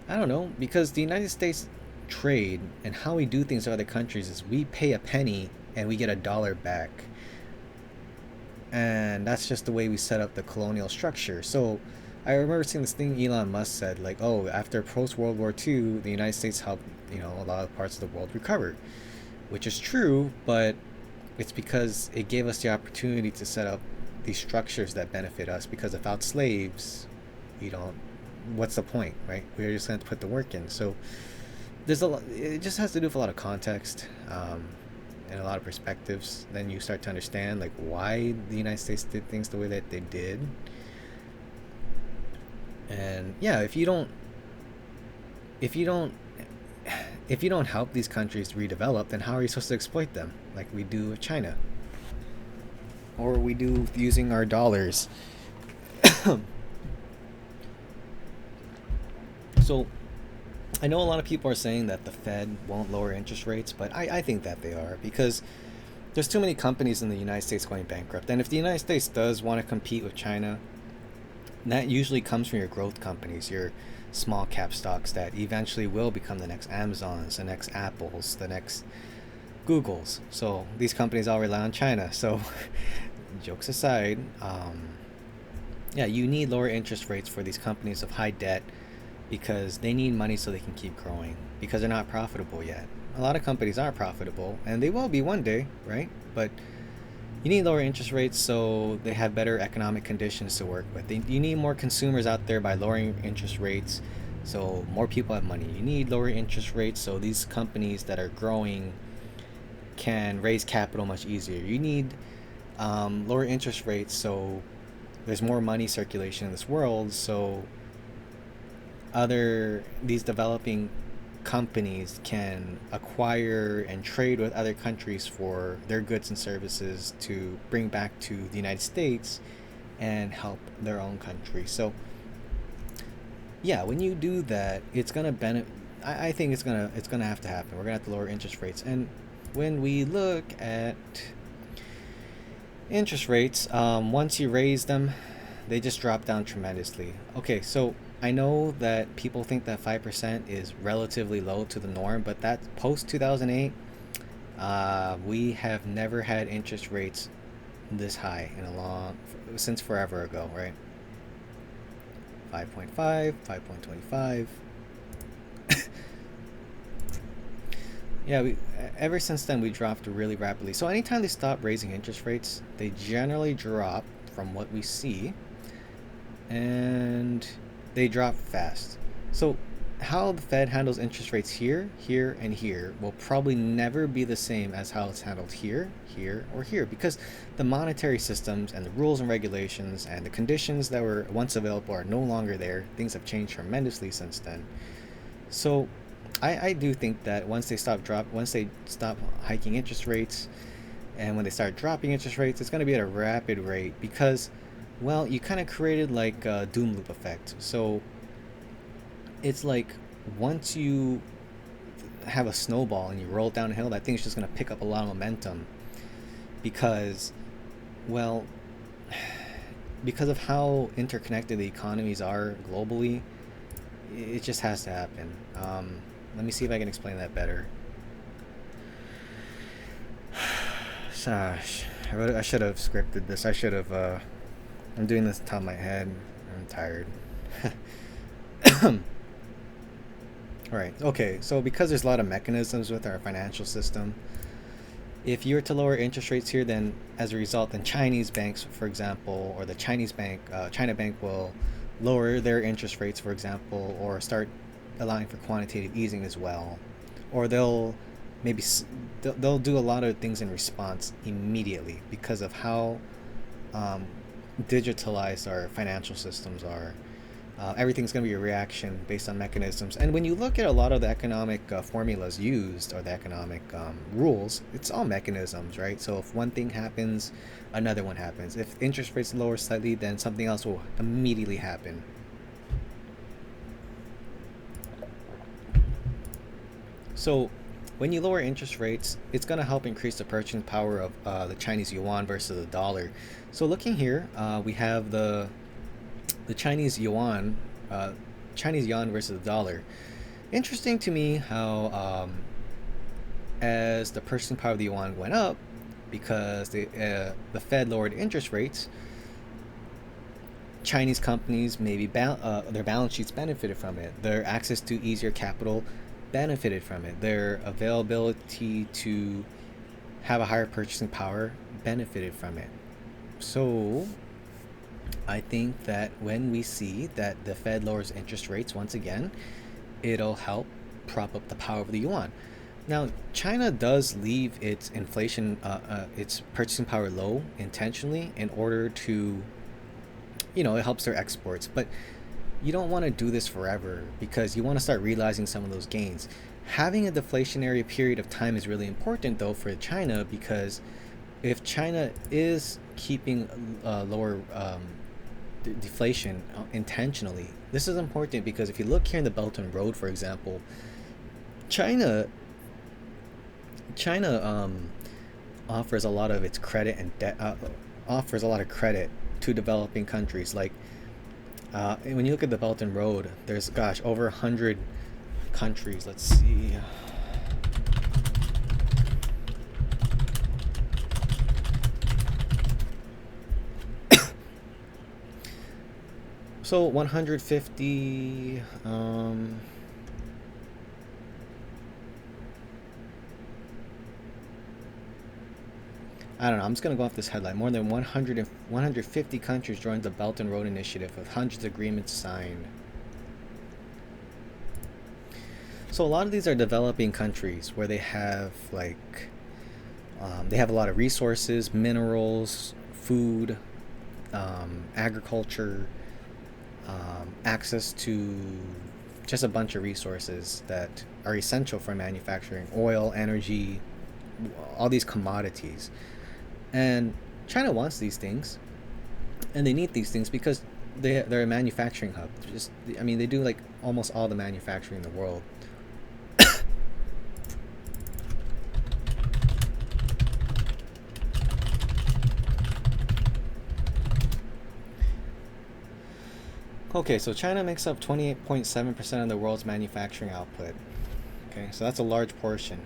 I don't know, because the United States trade and how we do things to other countries is we pay a penny and we get a dollar back. And that's just the way we set up the colonial structure. So I remember seeing this thing Elon Musk said, like, oh, after post World War II, the United States helped, a lot of parts of the world recover, which is true, but it's because it gave us the opportunity to set up these structures that benefit us. Because without slaves, what's the point, right? We're just going to put the work in. So there's a lot. It just has to do with a lot of context and a lot of perspectives. Then you start to understand like why the United States did things the way that they did. And yeah, if you don't help these countries redevelop, then how are you supposed to exploit them like we do with China, or we do using our dollars? So I know a lot of people are saying that the Fed won't lower interest rates, but I think that they are, because there's too many companies in the United States going bankrupt. And if the United States does want to compete with China, that usually comes from your growth companies, your small cap stocks that eventually will become the next Amazons, the next Apples, the next Googles. So these companies all rely on China. So jokes aside, yeah, you need lower interest rates for these companies of high debt, because they need money so they can keep growing, because they're not profitable yet. A lot of companies aren't profitable, and they will be one day, right? But you need lower interest rates so they have better economic conditions to work with. You need more consumers out there by lowering interest rates so more people have money. You need lower interest rates so these companies that are growing can raise capital much easier. You need lower interest rates so there's more money circulation in this world, so these developing companies can acquire and trade with other countries for their goods and services to bring back to the United States and help their own country. So yeah, when you do that, it's gonna benefit. I think it's gonna have to happen. We're gonna have to lower interest rates. And when we look at interest rates, once you raise them, they just drop down tremendously. Okay, so I know that people think that 5% is relatively low to the norm, but that post 2008, we have never had interest rates this high since forever ago, right? 5.5, 5.25. Yeah, ever since then we dropped really rapidly. So anytime they stop raising interest rates, they generally drop from what we see, and they drop fast. So how the Fed handles interest rates here, here, and here will probably never be the same as how it's handled here, here, or here, because the monetary systems and the rules and regulations and the conditions that were once available are no longer there. Things have changed tremendously since then. So I do think that once they stop hiking interest rates, and when they start dropping interest rates, it's going to be at a rapid rate because, well, you kind of created like a doom loop effect. So it's like once you have a snowball and you roll it downhill, that thing's just going to pick up a lot of momentum because, well, because of how interconnected the economies are globally, it just has to happen. Let me see if I can explain that better. Gosh, I should have scripted this. I should have. I'm doing this on top of my head. I'm tired. All right. Okay. So because there's a lot of mechanisms with our financial system, if you were to lower interest rates here, then as a result, then Chinese banks, for example, or the China Bank will lower their interest rates, for example, or start allowing for quantitative easing as well, or maybe they'll do a lot of things in response immediately because of how um, digitalized our financial systems are. Everything's going to be a reaction based on mechanisms. And when you look at a lot of the economic formulas used or the economic rules, it's all mechanisms, right? So if one thing happens, another one happens. If interest rates lower slightly, then something else will immediately happen. So when you lower interest rates, it's going to help increase the purchasing power of the Chinese yuan versus the dollar. So looking here, we have the Chinese yuan versus the dollar. Interesting to me how as the purchasing power of the yuan went up because the Fed lowered interest rates, Chinese companies maybe their balance sheets benefited from it. Their access to easier capital benefited from it. Their availability to have a higher purchasing power benefited from it. So I think that when we see that the Fed lowers interest rates once again, it'll help prop up the power of the yuan. Now, China does leave its its purchasing power low intentionally in order to, it helps their exports. But you don't want to do this forever because you want to start realizing some of those gains. Having a deflationary period of time is really important, though, for China because if China is keeping lower deflation intentionally, this is important because if you look here in the Belt and Road, for example, China offers a lot of its credit and debt offers a lot of credit to developing countries. Like when you look at the Belt and Road, there's over 100 countries. Let's see. So 150. I don't know. I'm just going to go off this headline. More than 150 countries joined the Belt and Road Initiative with hundreds of agreements signed. So a lot of these are developing countries where they have they have a lot of resources, minerals, food, agriculture, access to just a bunch of resources that are essential for manufacturing: oil, energy, all these commodities. And China wants these things, and they need these things because they're a manufacturing hub. They do like almost all the manufacturing in the world. Okay, so China makes up 28.7% of the world's manufacturing output. Okay, so that's a large portion.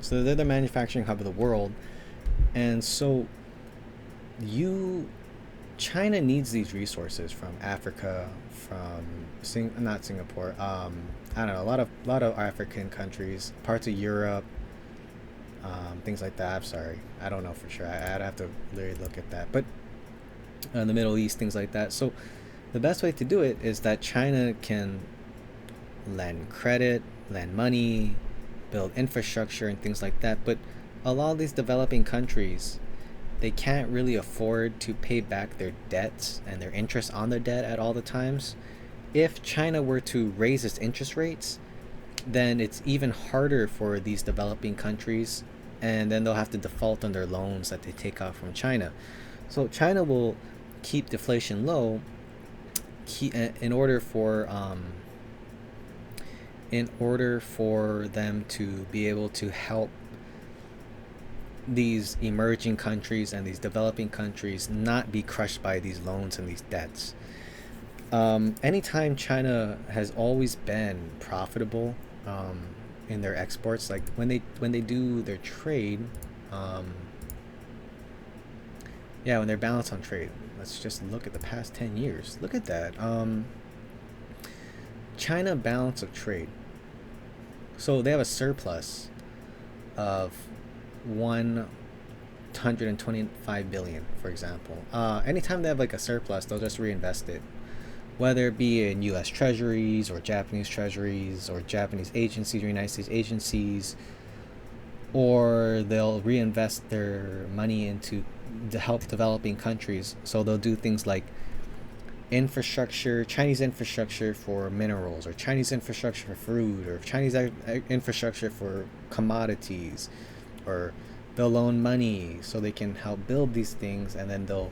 So they're the manufacturing hub of the world, and so China needs these resources from Africa, from not Singapore. I don't know, a lot of African countries, parts of Europe, things like that. I'm sorry, I don't know for sure. I'd have to really look at that. But the Middle East, things like that. So the best way to do it is that China can lend credit, lend money, build infrastructure and things like that. But a lot of these developing countries, they can't really afford to pay back their debts and their interest on their debt at all the times. If China were to raise its interest rates, then it's even harder for these developing countries, and then they'll have to default on their loans that they take out from China. So China will keep deflation low in order for them to be able to help these emerging countries and these developing countries not be crushed by these loans and these debts. Anytime China has always been profitable in their exports, like when they do their trade, when they're balanced on trade. Let's just look at the past 10 years. Look at that. China balance of trade. So they have a surplus of 125 billion, for example. Anytime they have like a surplus, they'll just reinvest it, whether it be in U.S. treasuries or Japanese treasuries or Japanese agencies or United States agencies, or they'll reinvest their money to help developing countries. So they'll do things like infrastructure, Chinese infrastructure for minerals, or Chinese infrastructure for fruit, or Chinese infrastructure for commodities, or they'll loan money so they can help build these things, and then they'll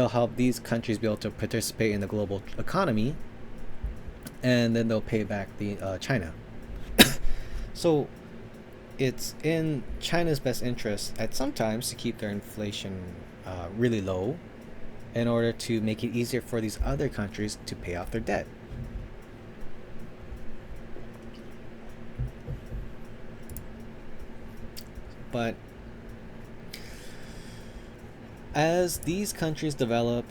help these countries be able to participate in the global economy, and then they'll pay back the China. So it's in China's best interest at some times to keep their inflation really low, in order to make it easier for these other countries to pay off their debt. But as these countries develop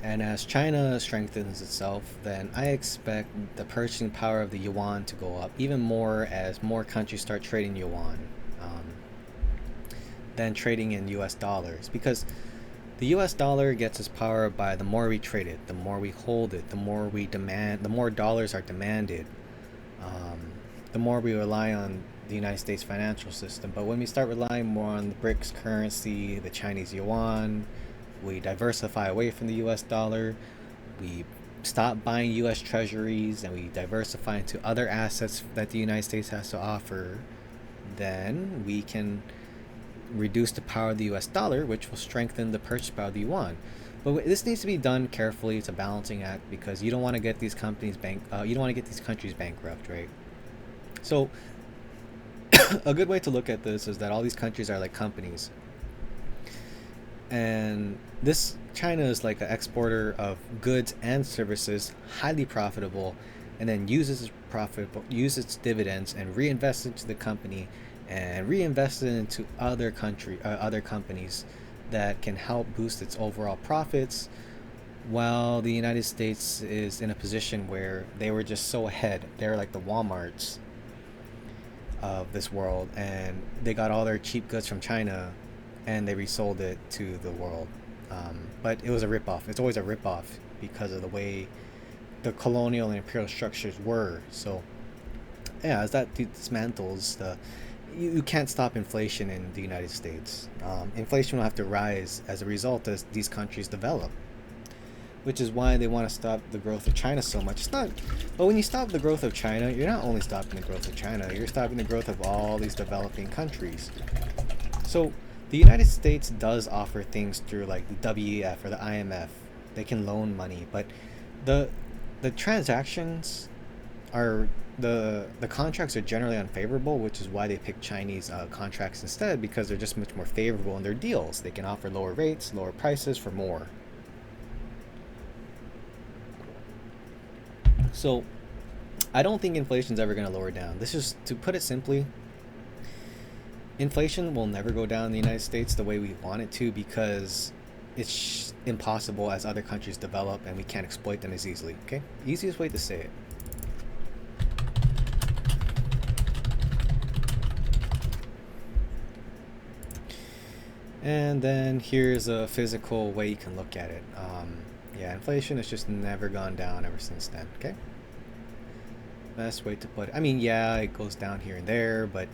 and as China strengthens itself, then I expect the purchasing power of the yuan to go up even more as more countries start trading yuan than trading in US dollars, because the US dollar gets its power by the more we trade it, the more we hold it, the more we demand, the more dollars are demanded, the more we rely on the United States financial system. But when we start relying more on the BRICS currency, the Chinese yuan, we diversify away from the US dollar, we stop buying US treasuries, and we diversify into other assets that the United States has to offer, then we can reduce the power of the US dollar, which will strengthen the purchase power of the yuan. But this needs to be done carefully. It's a balancing act, because you don't want to get these companies you don't want to get these countries bankrupt, right? So a good way to look at this is that all these countries are like companies, and this China is like an exporter of goods and services, highly profitable, and then uses its dividends and reinvests into the company, and reinvest it into other companies that can help boost its overall profits, while the United States is in a position where they were just so ahead. They're like the Walmarts of this world, and they got all their cheap goods from China and they resold it to the world. But it was a ripoff. It's always a ripoff because of the way the colonial and imperial structures were. So yeah, as that dismantles, you can't stop inflation in the United States. Inflation will have to rise as a result as these countries develop, which is why they want to stop the growth of China so much. But when you stop the growth of China, you're not only stopping the growth of China, you're stopping the growth of all these developing countries. So the United States does offer things through like the WEF or the IMF. They can loan money, but the transactions are the contracts are generally unfavorable, which is why they pick Chinese contracts instead, because they're just much more favorable in their deals. They can offer lower rates, lower prices for more. So I don't think inflation's ever going to lower down. This is, to put it simply, inflation will never go down in the United States the way we want it to, because it's impossible as other countries develop and we can't exploit them as easily. Okay, easiest way to say it. And then here's a physical way you can look at it. Yeah, inflation has just never gone down ever since then. Okay, best way to put it. I mean, yeah, it goes down here and there, but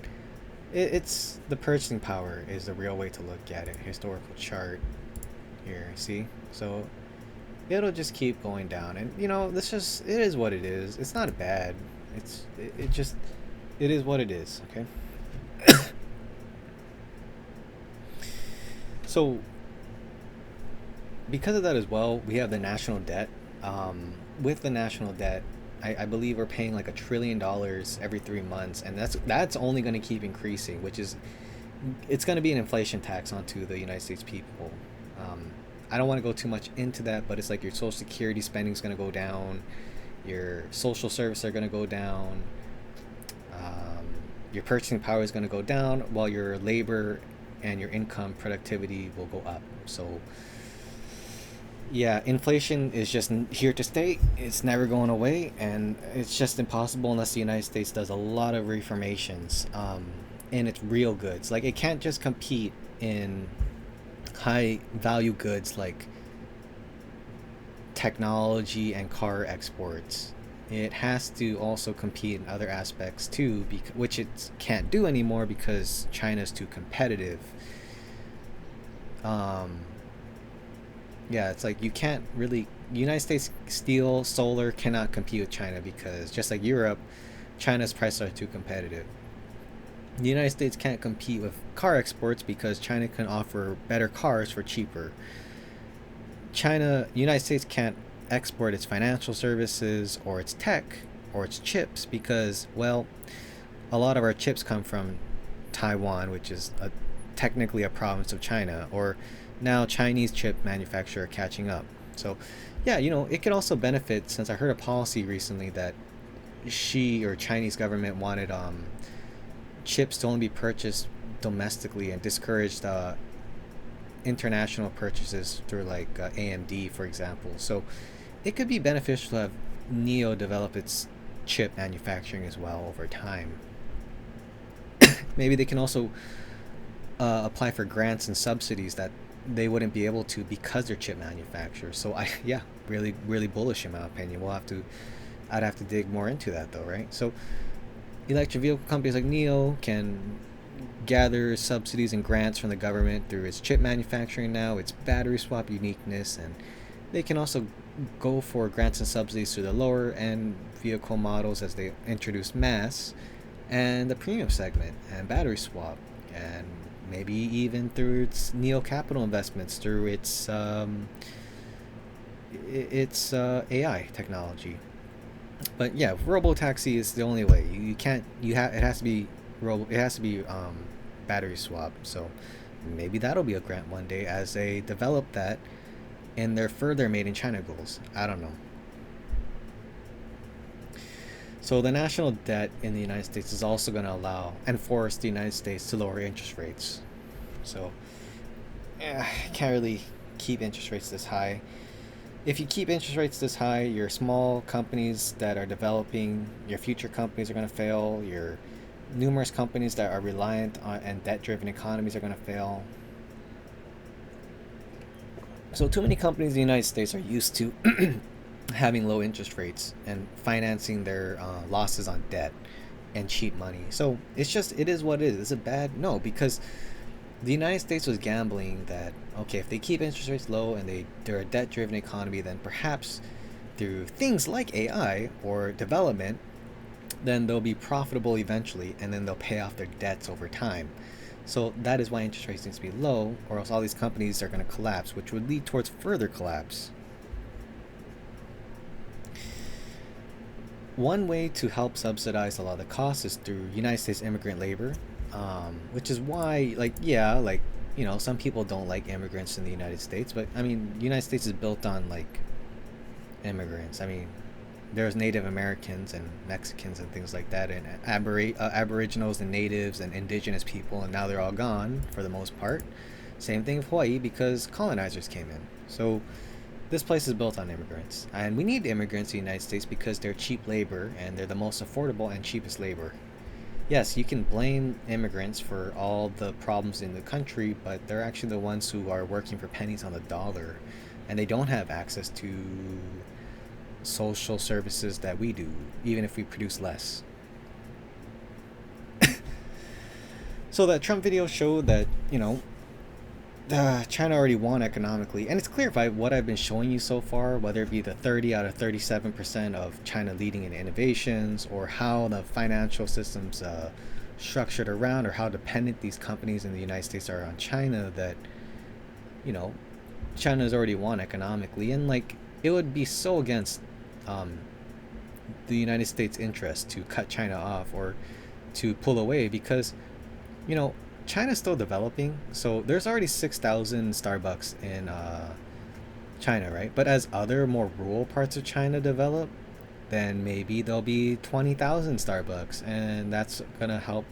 it's the purchasing power is the real way to look at it. Historical chart here, see? So it'll just keep going down, and you know, this just it is what it is. It's not bad. It just it is what it is. Okay. So because of that as well, we have the national debt. With the national debt, I believe we're paying like $1 trillion every 3 months, and that's only going to keep increasing, which is it's going to be an inflation tax onto the United States people. I don't want to go too much into that, but it's like your Social Security spending is going to go down, your social services are going to go down, your purchasing power is going to go down, while your labor and your income productivity will go up. So yeah, inflation is just here to stay. It's never going away, and it's just impossible unless the United States does a lot of reformations in its real goods. Like, it can't just compete in high value goods like technology and car exports. It has to also compete in other aspects too, which it can't do anymore because China's too competitive. Yeah, it's like you can't really. United States steel, solar cannot compete with China because just like Europe, China's prices are too competitive. The United States can't compete with car exports because China can offer better cars for cheaper. United States can't export its financial services or its tech or its chips because, well, a lot of our chips come from Taiwan, which is technically a province of China, or now Chinese chip manufacturer catching up. So, yeah, you know, it could also benefit, since I heard a policy recently that Chinese government wanted chips to only be purchased domestically and discouraged international purchases through like AMD, for example. So it could be beneficial to have Neo develop its chip manufacturing as well over time. Maybe they can also apply for grants and subsidies that they wouldn't be able to because they're chip manufacturers. So yeah, really, really bullish in my opinion. I'd have to dig more into that though, right? So electric vehicle companies like Neo can gather subsidies and grants from the government through its chip manufacturing now, its battery swap uniqueness, and they can also go for grants and subsidies through the lower end vehicle models as they introduce mass and the premium segment and battery swap, and maybe even through its Neo Capital investments through its AI technology. But yeah, robotaxi is the only way. You can't. It has to be battery swap. So maybe that'll be a grant one day as they develop that in their further made in China goals. I don't know. So the national debt in the United States is also going to force the United States to lower interest rates. So yeah, can't really keep interest rates this high. If you keep interest rates this high, your small companies that are developing, your future companies are going to fail. Your numerous companies that are reliant on and debt-driven economies are going to fail. So too many companies in the United States are used to having low interest rates and financing their losses on debt and cheap money. So it is what it is. Is it bad? No, because the United States was gambling that, okay, if they keep interest rates low and they're a debt-driven economy, then perhaps through things like AI or development, then they'll be profitable eventually, and then they'll pay off their debts over time. So that is why interest rates need to be low, or else all these companies are going to collapse, which would lead towards further collapse. One way to help subsidize a lot of the costs is through United States immigrant labor, which is why, some people don't like immigrants in the United States, but I mean, the United States is built on like immigrants. I mean, there's Native Americans and Mexicans and things like that, and Aboriginals and natives and indigenous people, and now they're all gone for the most part. Same thing with Hawaii because colonizers came in. So this place is built on immigrants. And we need immigrants in the United States because they're cheap labor and they're the most affordable and cheapest labor. Yes, you can blame immigrants for all the problems in the country, but they're actually the ones who are working for pennies on the dollar, and they don't have access to social services that we do, even if we produce less. So that Trump video showed that, China already won economically, and it's clear by what I've been showing you so far, whether it be the 30 out of 37% of China leading in innovations, or how the financial system's structured around, or how dependent these companies in the United States are on China, that, China has already won economically, and like it would be so against the United States interest to cut China off or to pull away because, you know, China's still developing, so there's already 6,000 Starbucks in China, right? But as other more rural parts of China develop, then maybe there'll be 20,000 Starbucks, and that's gonna help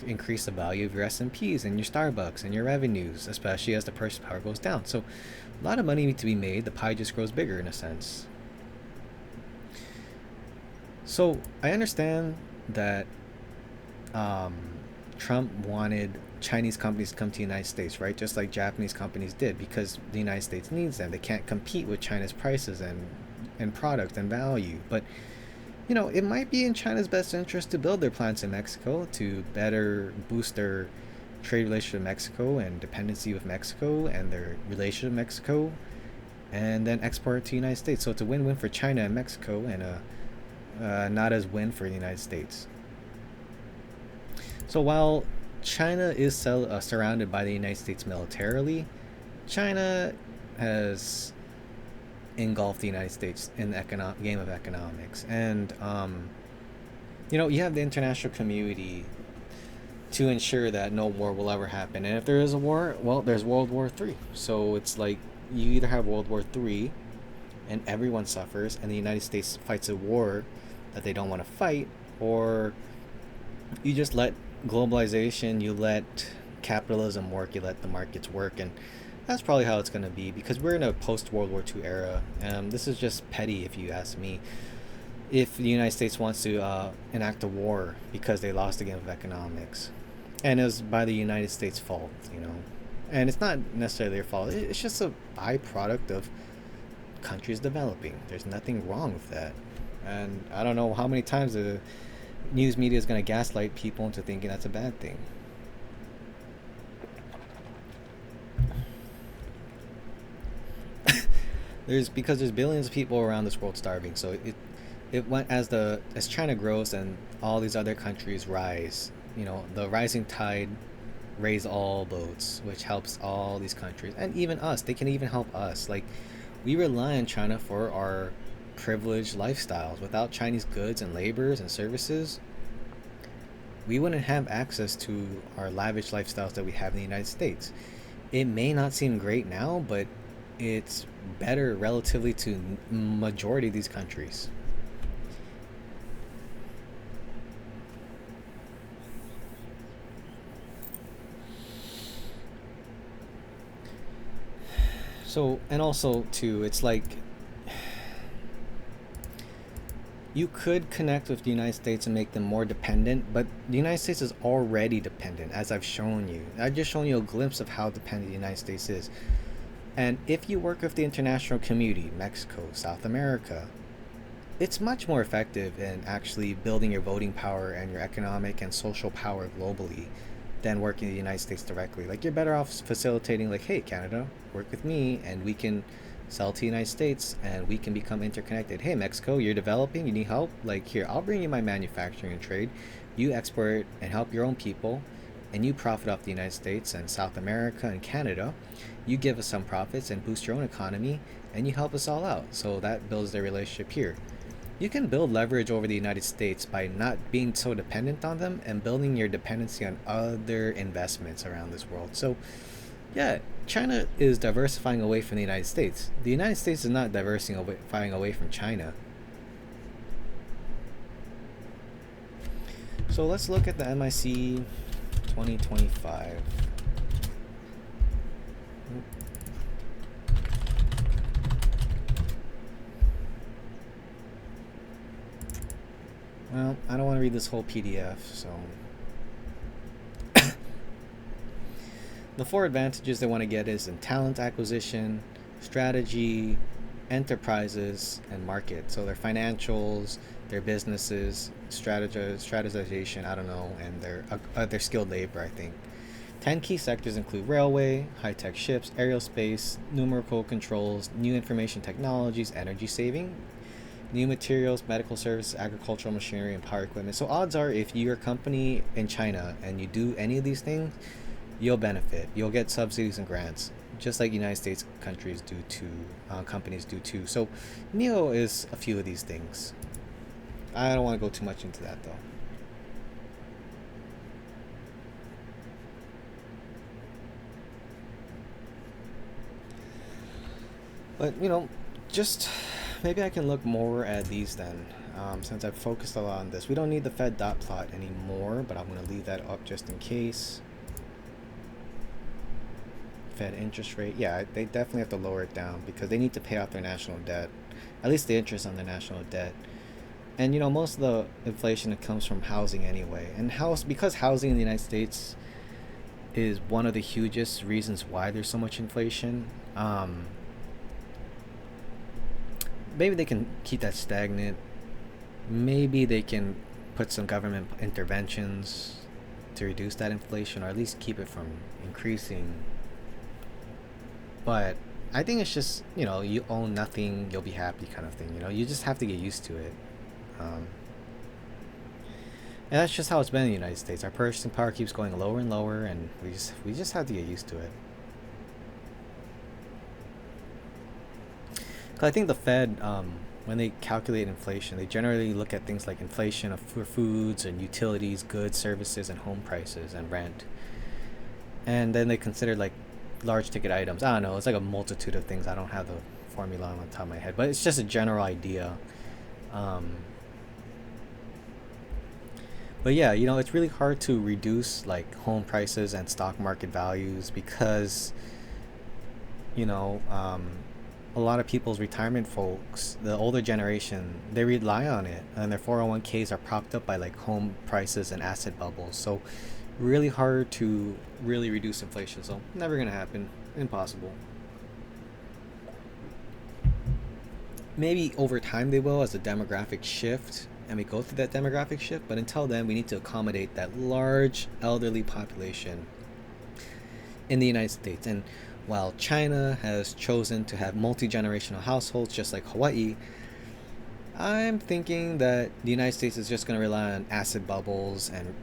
increase the value of your S&Ps and your Starbucks and your revenues, especially as the purchase power goes down. So a lot of money to be made. The pie just grows bigger in a sense. So I understand that Trump wanted Chinese companies to come to the United States, right? Just like Japanese companies did, because the United States needs them. They can't compete with China's prices and product and value. But it might be in China's best interest to build their plants in Mexico to better boost their trade relationship with Mexico and dependency with Mexico and their relationship with Mexico, and then export it to the United States. So it's a win-win for China and Mexico, and not as win for the United States. So while China is surrounded by the United States militarily, China has engulfed the United States in the game of economics. And, you have the international community to ensure that no war will ever happen. And if there is a war, well, there's World War III. So it's like you either have World War III and everyone suffers and the United States fights a war that they don't want to fight, or you just let globalization, you let capitalism work, you let the markets work. And that's probably how it's going to be, because we're in a post-World War II era. This is just petty, if you ask me. If the United States wants to enact a war because they lost the game of economics, and it was by the United States' fault, and it's not necessarily their fault. It's just a byproduct of countries developing. There's nothing wrong with that. And I don't know how many times the news media is going to gaslight people into thinking that's a bad thing. Because there's billions of people around this world starving. So it went as China grows and all these other countries rise. The rising tide raise all boats, which helps all these countries and even us. They can even help us. Like, we rely on China for our privileged lifestyles. Without Chinese goods and labors and services, we wouldn't have access to our lavish lifestyles that we have in the United States. It may not seem great now, but it's better relatively to majority of these countries. So, and also too, it's like you could connect with the United States and make them more dependent, but the United States is already dependent, as I've shown you. I've just shown you a glimpse of how dependent the United States is. And if you work with the international community, Mexico, South America, it's much more effective in actually building your voting power and your economic and social power globally than working in the United States directly. Like, you're better off facilitating, like, hey, Canada, work with me and we can sell to the United States and we can become interconnected. Hey, Mexico, you're developing, you need help? Like, here, I'll bring you my manufacturing and trade. You export and help your own people, and you profit off the United States and South America and Canada. You give us some profits and boost your own economy, and you help us all out. So that builds their relationship here. You can build leverage over the United States by not being so dependent on them and building your dependency on other investments around this world. So, yeah, China is diversifying away from the United States. The United States is not diversifying away from China. So let's look at the MIC 2025. Well, I don't want to read this whole PDF, so the four advantages they want to get is in talent acquisition, strategy, enterprises, and market. So their financials, their businesses, strategization, I don't know, and their skilled labor, I think. 10 key sectors include railway, high-tech ships, aerospace, numerical controls, new information technologies, energy saving, new materials, medical services, agricultural machinery, and power equipment. So odds are if you're a company in China and you do any of these things, you'll benefit. You'll get subsidies and grants, just like United States countries do too, companies do too. So NEO is a few of these things. I don't want to go too much into that though. But just maybe I can look more at these then, since I've focused a lot on this. We don't need the Fed dot plot anymore, but I'm going to leave that up just in case. Fed interest rate, yeah, they definitely have to lower it down because they need to pay off their national debt, at least the interest on their national debt. And most of the inflation comes from housing anyway, and because housing in the United States is one of the hugest reasons why there's so much inflation. Maybe they can keep that stagnant. Maybe they can put some government interventions to reduce that inflation, or at least keep it from increasing. But I think it's just, you own nothing, you'll be happy kind of thing. You just have to get used to it. And that's just how it's been in the United States. Our purchasing power keeps going lower and lower, and we just have to get used to it. Because I think the Fed, when they calculate inflation, they generally look at things like inflation for foods and utilities, goods, services, and home prices and rent. And then they consider like large ticket items. I don't know. It's like a multitude of things. I don't have the formula on the top of my head, but it's just a general idea. But yeah, it's really hard to reduce like home prices and stock market values because, a lot of people's retirement folks, the older generation, they rely on it, and their 401ks are propped up by like home prices and asset bubbles. So really hard to really reduce inflation. So never gonna happen. Impossible. Maybe over time they will as a demographic shift and we go through that demographic shift, but until then we need to accommodate that large elderly population in the United States. And while China has chosen to have multi-generational households just like Hawaii, I'm thinking that the United States is just going to rely on asset bubbles and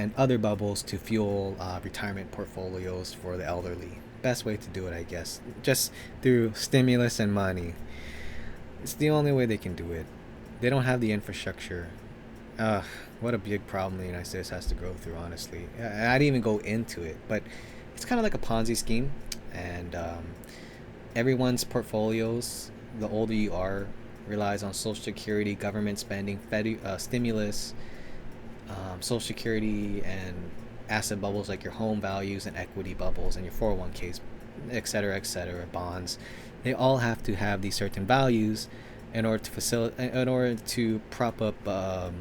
and other bubbles to fuel retirement portfolios for the elderly. Best way to do it, I guess, just through stimulus and money. It's the only way they can do it. They don't have the infrastructure. What a big problem the United States has to go through, honestly. I didn't even go into it, but it's kind of like a Ponzi scheme, and everyone's portfolios, the older you are, relies on Social Security, government spending, stimulus, Social Security, and asset bubbles like your home values and equity bubbles and your 401ks, etc., bonds. They all have to have these certain values in order to prop up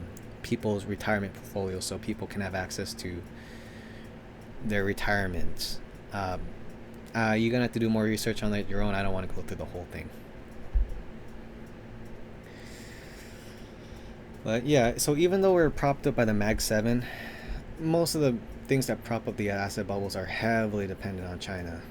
people's retirement portfolios, so people can have access to their retirement. You're gonna have to do more research on that your own. I don't want to go through the whole thing. But yeah, so even though we're propped up by the Mag 7, most of the things that prop up the asset bubbles are heavily dependent on China.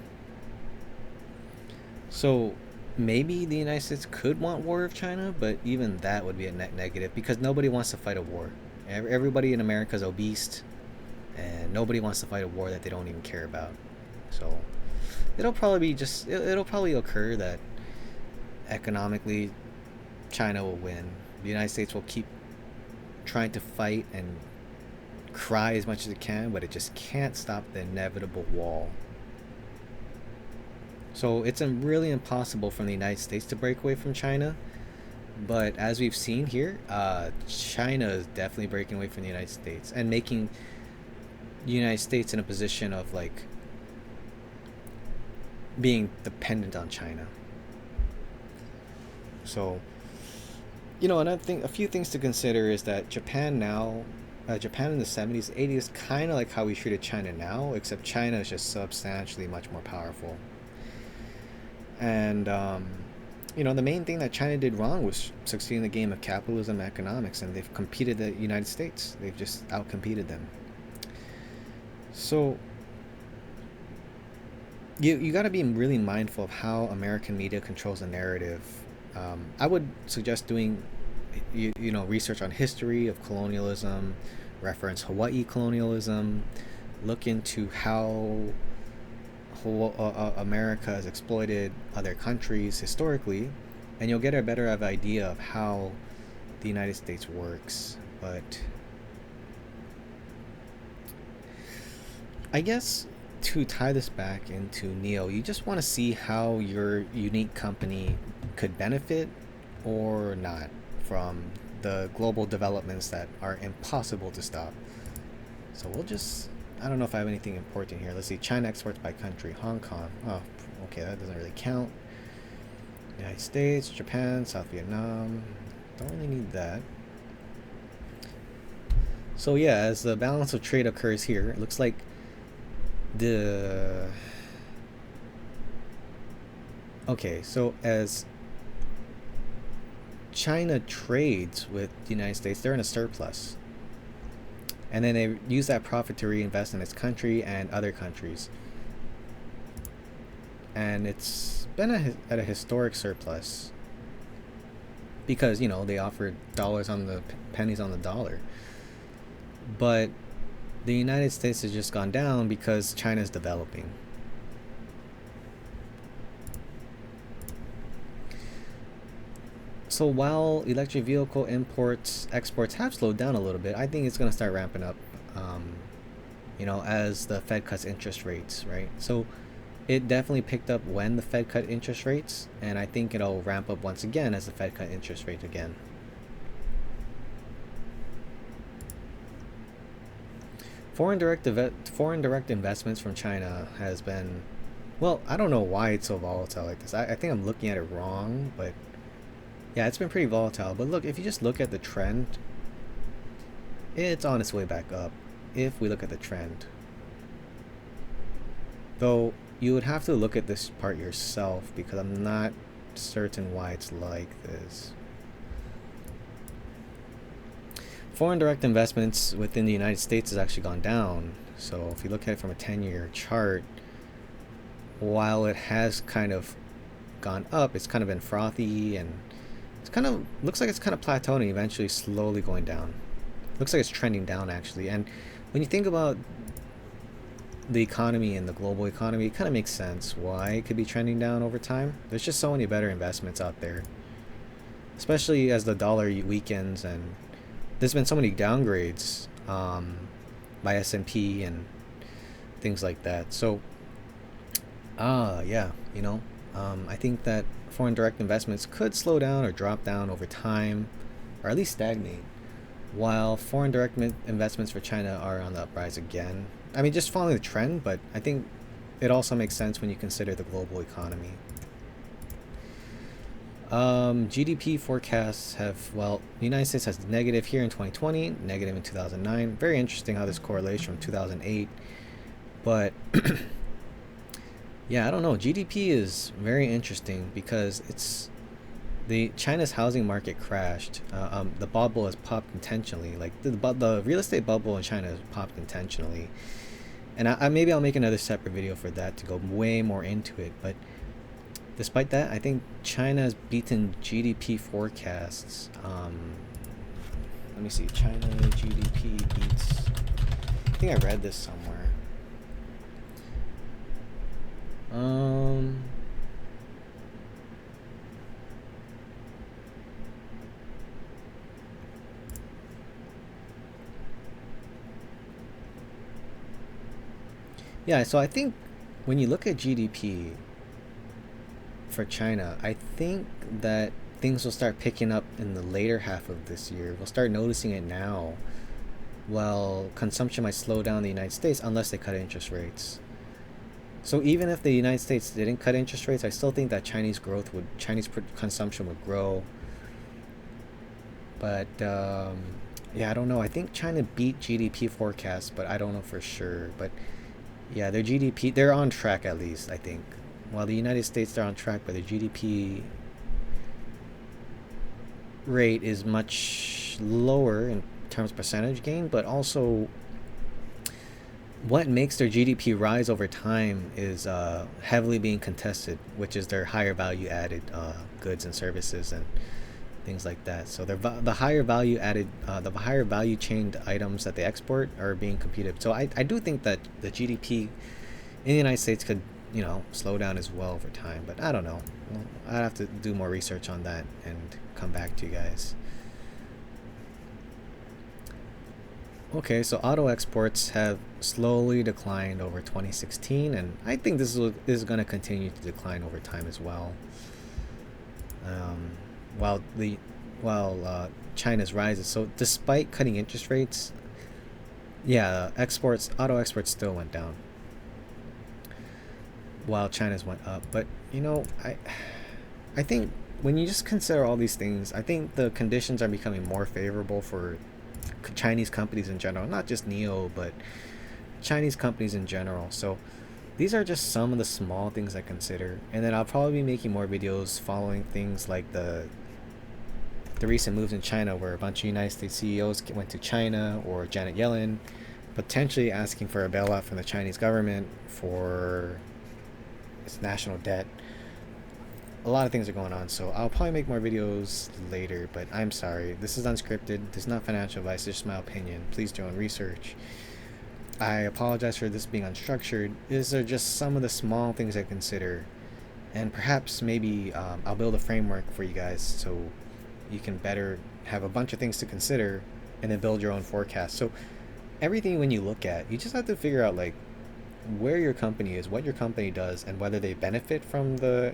So maybe the United States could want war with China, but even that would be a net negative because nobody wants to fight a war. Everybody in America is obese, and nobody wants to fight a war that they don't even care about. So it'll probably occur that economically China will win. The United States will keep trying to fight and cry as much as it can, but it just can't stop the inevitable wall. So it's really impossible for the United States to break away from China. But as we've seen here, China is definitely breaking away from the United States and making the United States in a position of like being dependent on China. So, and I think a few things to consider is that Japan in the 70s, 80s, kind of like how we treated China now, except China is just substantially much more powerful. And, the main thing that China did wrong was succeeding in the game of capitalism and economics, and they've competed the United States. They've just outcompeted them. So, you got to be really mindful of how American media controls the narrative. I would suggest doing research on history of colonialism, reference Hawaii colonialism, look into how America has exploited other countries historically, and you'll get a better idea of how the United States works. But I guess to tie this back into Neo, you just want to see how your unique company could benefit or not from the global developments that are impossible to stop. So I don't know if I have anything important here. Let's see, China exports by country. Hong Kong. Oh, okay, that doesn't really count. United States, Japan, South Vietnam. Don't really need that. So yeah, as the balance of trade occurs here, it looks like so as China trades with the United States, they're in a surplus. And then they use that profit to reinvest in its country and other countries. And it's been at a historic surplus because, they offered dollars on the pennies on the dollar. But the United States has just gone down because China's developing. So while electric vehicle exports have slowed down a little bit, I think it's going to start ramping up, as the Fed cuts interest rates, right? So it definitely picked up when the Fed cut interest rates, and I think it'll ramp up once again as the Fed cut interest rates again. Foreign direct investments from China has been, well, I don't know why it's so volatile like this. I think I'm looking at it wrong, but yeah, it's been pretty volatile. But look, if you just look at the trend, it's on its way back up if we look at the trend. Though you would have to look at this part yourself because I'm not certain why it's like this. Foreign direct investments within the United States has actually gone down. So if you look at it from a 10-year chart, while it has kind of gone up, it's kind of been frothy and looks like it's kind of plateauing, eventually slowly going down. Looks like it's trending down actually. And when you think about the economy and the global economy, it kind of makes sense why it could be trending down over time. There's just so many better investments out there, especially as the dollar weakens, and there's been so many downgrades by S&P and things like that. So yeah, I think that foreign direct investments could slow down or drop down over time, or at least stagnate, while foreign direct investments for China are on the uprise again. I mean, just following the trend, but I think it also makes sense when you consider the global economy. GDP forecasts have, the United States has negative here in 2020, negative in 2009. Very interesting how this correlates from 2008. But yeah, I don't know. GDP is very interesting because China's housing market crashed. The bubble has popped intentionally. Like the real estate bubble in China has popped intentionally. And maybe I'll make another separate video for that to go way more into it. But despite that, I think China has beaten GDP forecasts. Let me see. China GDP beats. I think I read this somewhere. Yeah, so I think when you look at GDP for China, I think that things will start picking up in the later half of this year. We'll start noticing it now, while consumption might slow down in the United States unless they cut interest rates. So even if the United States didn't cut interest rates, I still think that Chinese consumption would grow. But yeah, I don't know. I think China beat GDP forecasts, but I don't know for sure. But yeah, their GDP, they're on track at least, I think. While the United States, they're on track, but their GDP rate is much lower in terms of percentage gain, but also what makes their GDP rise over time is heavily being contested, which is their higher value added goods and services and things like that. So the higher value added, the higher value chained items that they export are being competed. So I do think that the GDP in the United States could, you know, slow down as well over time. But I don't know. Well, I'd have to do more research on that and come back to you guys. Okay, so auto exports have slowly declined over 2016, and I think this is going to continue to decline over time as well. Um, while China's rises. So despite cutting interest rates, yeah, auto exports still went down, while China's went up. But you know, I think when you just consider all these things, I think the conditions are becoming more favorable for Chinese companies in general, not just Neo, but Chinese companies in general. So these are just some of the small things I consider, and then I'll probably be making more videos following things like the recent moves in China, where a bunch of United States CEOs went to China, or Janet Yellen potentially asking for a bailout from the Chinese government for its national debt. A lot of things are going on, so I'll probably make more videos later, but I'm sorry. This is unscripted. This is not financial advice. It's just my opinion. Please do your own research. I apologize for this being unstructured. These are just some of the small things I consider, and perhaps maybe I'll build a framework for you guys so you can better have a bunch of things to consider and then build your own forecast. So everything, when you look at, you just have to figure out like where your company is, what your company does, and whether they benefit from the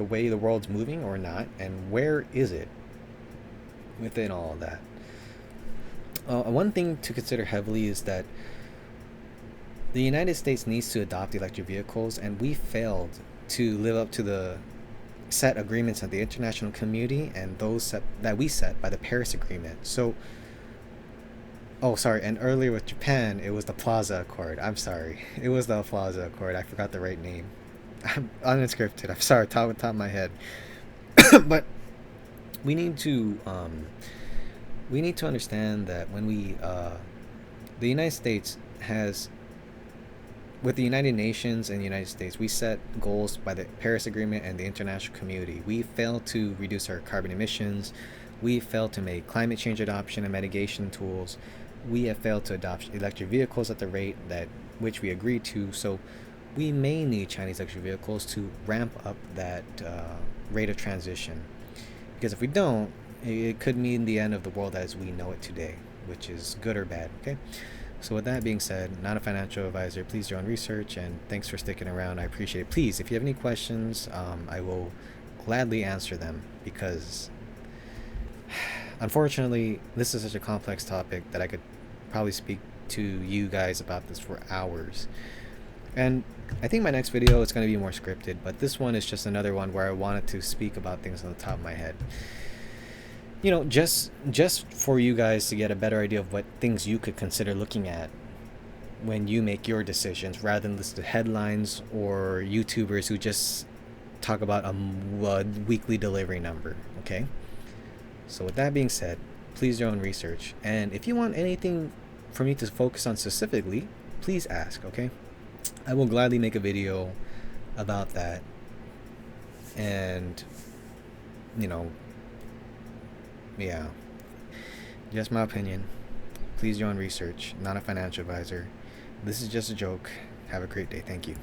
way the world's moving or not, and where is it within all of that. One thing to consider heavily is that the United States needs to adopt electric vehicles, and we failed to live up to the set agreements of the international community and those that we set by the Paris Agreement. So, oh, sorry, and earlier with Japan, it was the Plaza Accord. I'm sorry. It was the Plaza Accord. I forgot the right name. I'm unscripted. I'm sorry, top of my head. But we need to understand that when the United States has, with the United Nations and the United States, we set goals by the Paris Agreement and the international community. We failed to reduce our carbon emissions. We failed to make climate change adoption and mitigation tools. We have failed to adopt electric vehicles at the rate that which we agreed to. So we may need Chinese electric vehicles to ramp up that rate of transition. Because if we don't, it could mean the end of the world as we know it today, which is good or bad, okay? So with that being said, not a financial advisor, please do your own research, and thanks for sticking around. I appreciate it. Please, if you have any questions, I will gladly answer them, because unfortunately, this is such a complex topic that I could probably speak to you guys about this for hours. And I think my next video is going to be more scripted, but this one is just another one where I wanted to speak about things on the top of my head. You know, just for you guys to get a better idea of what things you could consider looking at when you make your decisions, rather than listen to headlines or YouTubers who just talk about a weekly delivery number, okay? So with that being said, please do your own research. And if you want anything for me to focus on specifically, please ask, okay? I will gladly make a video about that. And, you know, yeah, just my opinion. Please do your own research. Not a financial advisor. This is just a joke. Have a great day. Thank you.